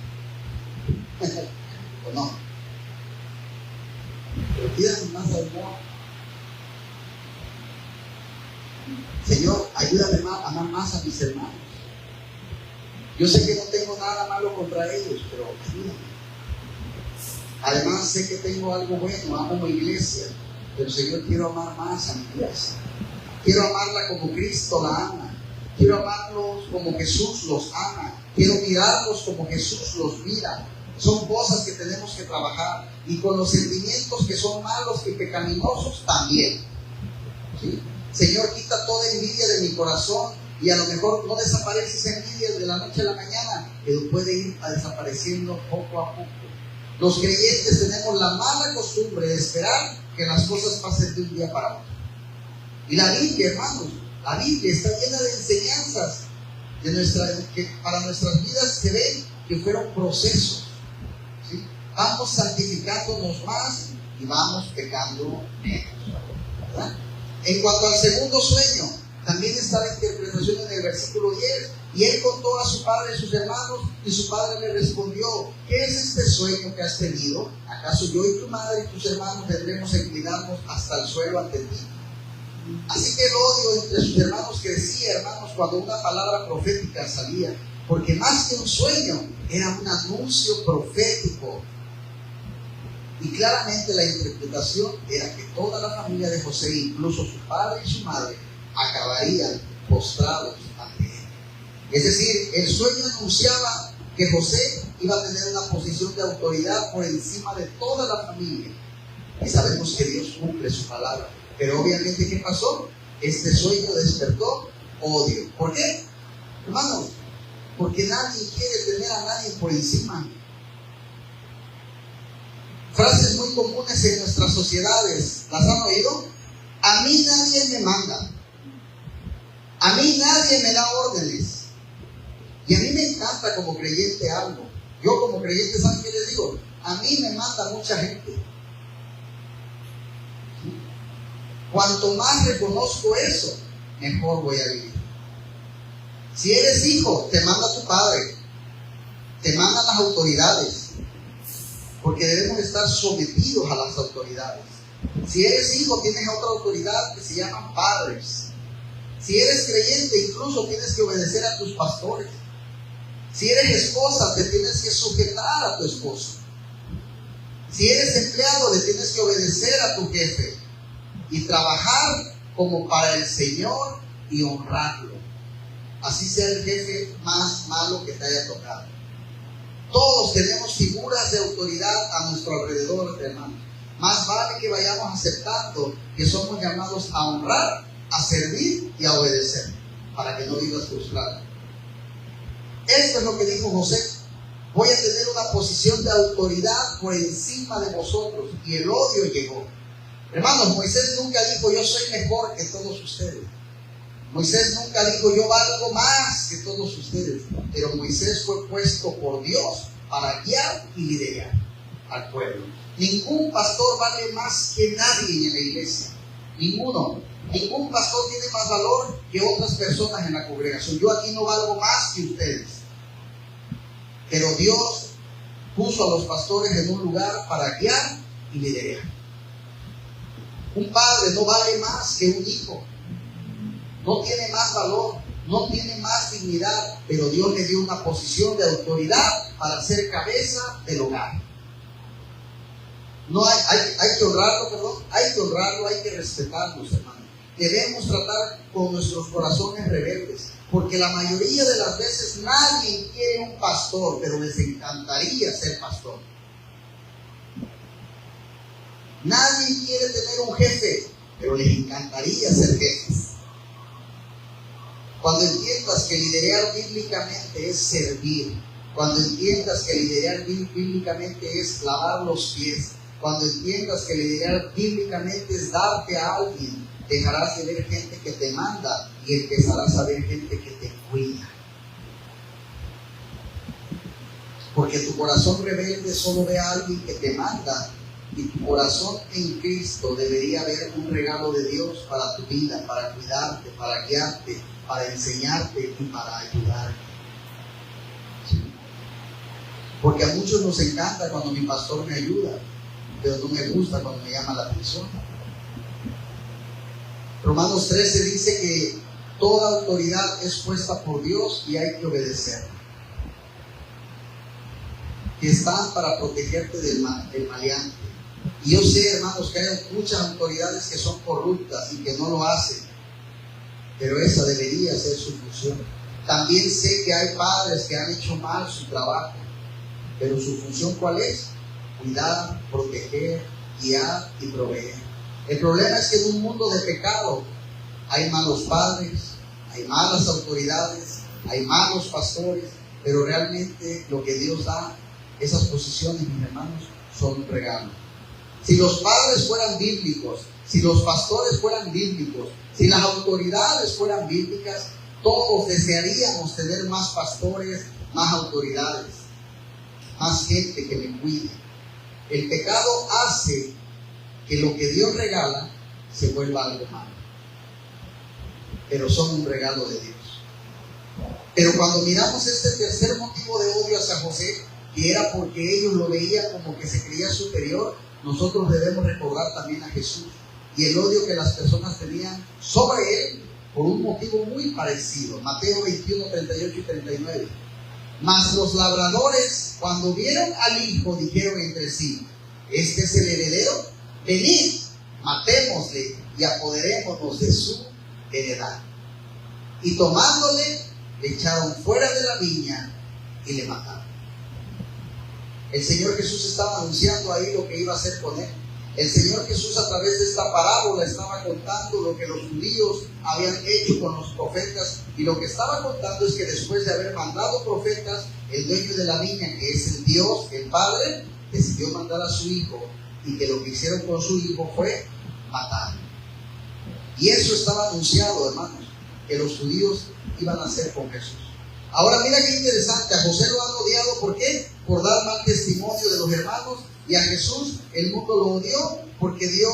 Speaker 1: ¿O no? Pero pídale más amor. Señor, ayúdame a amar más a mis hermanos. Yo sé que no tengo nada malo contra ellos, pero ayúdame. Además sé que tengo algo bueno, amo mi iglesia, pero Señor, quiero amar más a mi iglesia. Quiero amarla como Cristo la ama. Quiero amarlos como Jesús los ama. Quiero mirarlos como Jesús los mira. Son cosas que tenemos que trabajar. Y con los sentimientos que son malos y pecaminosos también. ¿Sí? Señor, quita toda envidia de mi corazón. Y a lo mejor no desaparece esa envidia de la noche a la mañana, pero puede ir desapareciendo poco a poco. Los creyentes tenemos la mala costumbre de esperar que las cosas pasen de un día para otro. Y la Biblia, hermanos, la Biblia está llena de enseñanzas que para nuestras vidas se ven que fueron procesos. ¿Sí? Vamos santificándonos más y vamos pecando menos, ¿verdad? En cuanto al segundo sueño, también está la interpretación en el versículo 10. Y él contó a su padre y a sus hermanos, y su padre le respondió: ¿qué es este sueño que has tenido? ¿Acaso yo y tu madre y tus hermanos vendremos a inclinarnos hasta el suelo ante ti? Así que el odio entre sus hermanos crecía, hermanos, cuando una palabra profética salía, porque más que un sueño, era un anuncio profético. Y claramente la interpretación era que toda la familia de José, incluso su padre y su madre, acabarían postrados ante él. Es decir, el sueño anunciaba que José iba a tener una posición de autoridad por encima de toda la familia. Y sabemos que Dios cumple su palabra. Pero obviamente, ¿qué pasó? Este sueño despertó odio. ¿Por qué? Hermanos, porque nadie quiere tener a nadie por encima. Frases muy comunes en nuestras sociedades, ¿las han oído? A mí nadie me manda. A mí nadie me da órdenes. Y a mí me encanta como creyente algo. Yo como creyente, ¿saben qué les digo? A mí me manda mucha gente. Cuanto más reconozco eso, mejor voy a vivir. Si eres hijo, te manda tu padre, te mandan las autoridades, porque debemos estar sometidos a las autoridades. Si eres hijo, tienes otra autoridad que se llaman padres. Si eres creyente, incluso tienes que obedecer a tus pastores. Si eres esposa, te tienes que sujetar a tu esposo. Si eres empleado, le tienes que obedecer a tu jefe y trabajar como para el Señor y honrarlo. Así sea el jefe más malo que te haya tocado. Todos tenemos figuras de autoridad a nuestro alrededor, hermanos. Más vale que vayamos aceptando que somos llamados a honrar, a servir y a obedecer, para que no vivas frustrado. Esto es lo que dijo José: voy a tener una posición de autoridad por encima de vosotros. Y el odio llegó. Hermanos, Moisés nunca dijo: yo soy mejor que todos ustedes. Moisés nunca dijo: yo valgo más que todos ustedes. Pero Moisés fue puesto por Dios para guiar y liderar al pueblo. Ningún pastor vale más que nadie en la iglesia. Ninguno. Ningún pastor tiene más valor que otras personas en la congregación. Yo aquí no valgo más que ustedes. Pero Dios puso a los pastores en un lugar para guiar y liderar. Un padre no vale más que un hijo. No tiene más valor, no tiene más dignidad, pero Dios le dio una posición de autoridad para ser cabeza del hogar. No hay que honrarlo, hay que honrarlo, hay que respetarlo, hermanos. Debemos tratar con nuestros corazones rebeldes, porque la mayoría de las veces nadie quiere un pastor, pero les encantaría ser pastor. Nadie quiere tener un jefe, pero les encantaría ser jefes. Cuando entiendas que liderar bíblicamente es servir, cuando entiendas que liderar bíblicamente es lavar los pies, cuando entiendas que liderar bíblicamente es darte a alguien, dejarás de ver gente que te manda y empezarás a ver gente que te cuida. Porque tu corazón rebelde solo ve a alguien que te manda, y tu corazón en Cristo debería ver un regalo de Dios para tu vida, para cuidarte, para guiarte, para enseñarte y para ayudarte. ¿Sí? Porque a muchos nos encanta cuando mi pastor me ayuda, pero no me gusta cuando me llama la atención. Romanos 13 dice que toda autoridad es puesta por Dios y hay que obedecerla. Que están para protegerte del maleante. Y yo sé, hermanos, que hay muchas autoridades que son corruptas y que no lo hacen, pero esa debería ser su función. También sé que hay padres que han hecho mal su trabajo, pero su función ¿cuál es? Cuidar, proteger, guiar y proveer. El problema es que en un mundo de pecado hay malos padres, hay malas autoridades, hay malos pastores, pero realmente lo que Dios da, esas posiciones, mis hermanos, son un regalo. Si los padres fueran bíblicos, si los pastores fueran bíblicos, si las autoridades fueran bíblicas, todos desearíamos tener más pastores, más autoridades, más gente que me cuide. El pecado hace que lo que Dios regala se vuelva algo malo, pero son un regalo de Dios. Pero cuando miramos este tercer motivo de odio hacia José, que era porque ellos lo veían como que se creía superior, nosotros debemos recordar también a Jesús y el odio que las personas tenían sobre él por un motivo muy parecido. Mateo 21, 38 y 39. Mas los labradores, cuando vieron al hijo, dijeron entre sí: este es el heredero, venid, matémosle y apoderémonos de su heredad. Y tomándole, le echaron fuera de la viña y le mataron. El Señor Jesús estaba anunciando ahí lo que iba a hacer con él. El Señor Jesús, a través de esta parábola, estaba contando lo que los judíos habían hecho con los profetas, y lo que estaba contando es que después de haber mandado profetas, el dueño de la viña, que es el Dios, el Padre, decidió mandar a su hijo, y que lo que hicieron con su hijo fue matar. Y eso estaba anunciado, hermanos, que los judíos iban a hacer con Jesús. Ahora mira qué interesante, a José lo han odiado, ¿por qué? Por dar mal testimonio de los hermanos, y a Jesús el mundo lo odió porque dio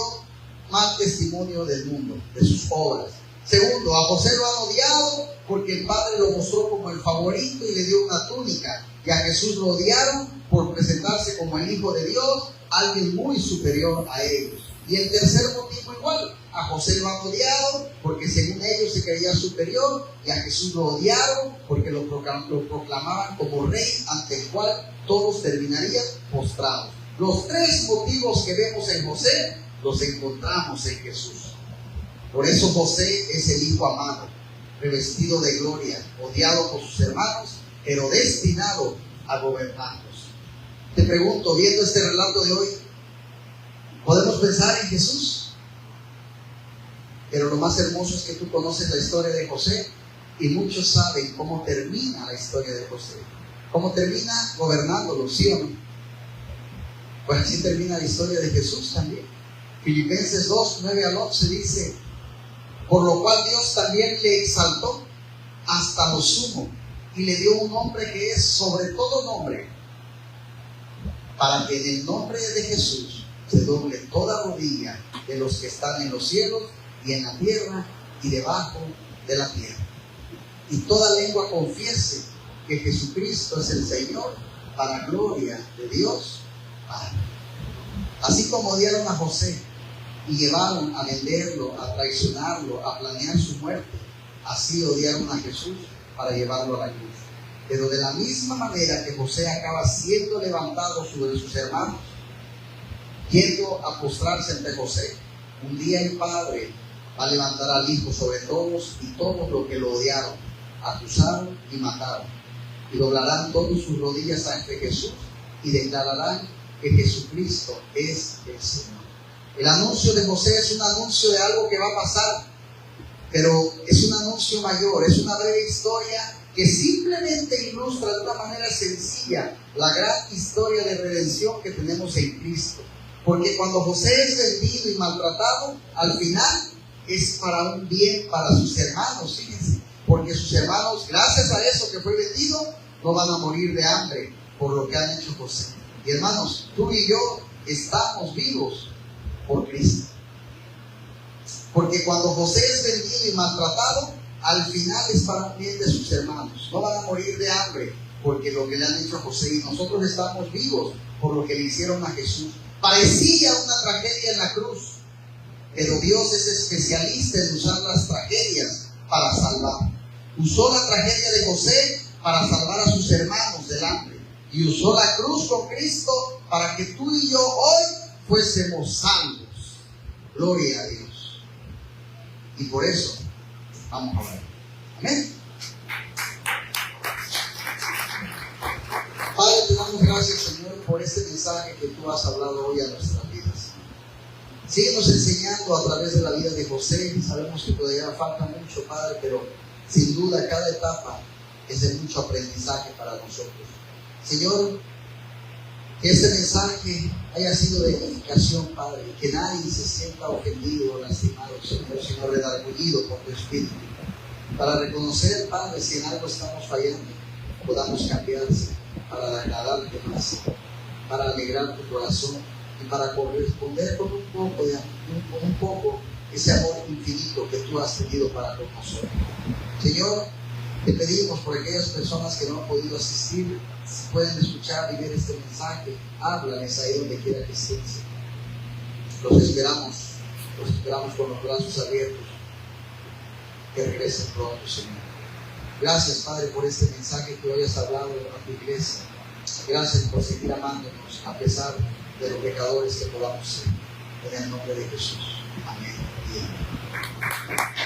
Speaker 1: mal testimonio del mundo, de sus obras. Segundo, a José lo han odiado porque el Padre lo mostró como el favorito y le dio una túnica, y a Jesús lo odiaron por presentarse como el Hijo de Dios, alguien muy superior a ellos. Y el tercer motivo igual, a José lo han odiado porque según ellos se creía superior, y a Jesús lo odiaron porque lo proclamaban como rey ante el cual todos terminarían postrados. Los tres motivos que vemos en José los encontramos en Jesús. Por eso José es el hijo amado, revestido de gloria, odiado por sus hermanos, pero destinado a gobernarlos. Te pregunto, viendo este relato de hoy, ¿podemos pensar en Jesús? Pero lo más hermoso es que tú conoces la historia de José y muchos saben cómo termina la historia de José. ¿Cómo termina? Gobernándolo, ¿sí o no? Pues así termina la historia de Jesús también. Filipenses 2, 9 al 11 dice: por lo cual Dios también le exaltó hasta lo sumo y le dio un nombre que es sobre todo nombre, para que en el nombre de Jesús se doble toda rodilla de los que están en los cielos y en la tierra y debajo de la tierra, y toda lengua confiese que Jesucristo es el Señor, para gloria de Dios Padre. Así como odiaron a José y llevaron a venderlo, a traicionarlo, a planear su muerte, así odiaron a Jesús para llevarlo a la cruz. Pero de la misma manera que José acaba siendo levantado sobre sus hermanos, yendo a postrarse ante José, un día el Padre va a levantar al Hijo sobre todos, y todos los que lo odiaron, acusaron y mataron, y doblarán todas sus rodillas ante Jesús y declararán que Jesucristo es el Señor. El anuncio de José es un anuncio de algo que va a pasar, pero es un anuncio mayor, es una breve historia que simplemente ilustra de una manera sencilla la gran historia de redención que tenemos en Cristo. Porque cuando José es vendido y maltratado, al final es para un bien para sus hermanos, fíjense, porque sus hermanos, gracias a eso que fue vendido, no van a morir de hambre por lo que han hecho José. Y hermanos, tú y yo estamos vivos por Cristo. Porque cuando José es vendido y maltratado, al final es para un bien de sus hermanos. No van a morir de hambre porque lo que le han hecho a José, y nosotros estamos vivos por lo que le hicieron a Jesús. Parecía una tragedia en la cruz, pero Dios es especialista en usar las tragedias para salvar. Usó la tragedia de José para salvar a sus hermanos del hambre, y usó la cruz con Cristo para que tú y yo hoy fuésemos salvos. Gloria a Dios. Y por eso vamos a orar. Amén. Padre, te damos gracias, Señor, por este mensaje que tú has hablado hoy a nuestras vidas. Síguenos enseñando a través de la vida de José. Sabemos que todavía falta mucho, Padre, pero sin duda cada etapa es de mucho aprendizaje para nosotros. Señor, que este mensaje haya sido de edificación, Padre, y que nadie se sienta ofendido o lastimado, Señor, sino redargüido por tu Espíritu, para reconocer, Padre, si en algo estamos fallando, podamos cambiarse para agradarte más, para alegrar tu corazón y para corresponder con un poco ese amor infinito que tú has tenido para con nosotros. Señor, te pedimos por aquellas personas que no han podido asistir, si pueden escuchar y ver este mensaje, háblales ahí donde quiera que estén. Los esperamos con los brazos abiertos, que regresen pronto, Señor. Gracias, Padre, por este mensaje que hoy has hablado a tu iglesia. Gracias por seguir amándonos a pesar de los pecadores que podamos ser. En el nombre de Jesús. Amén y amén.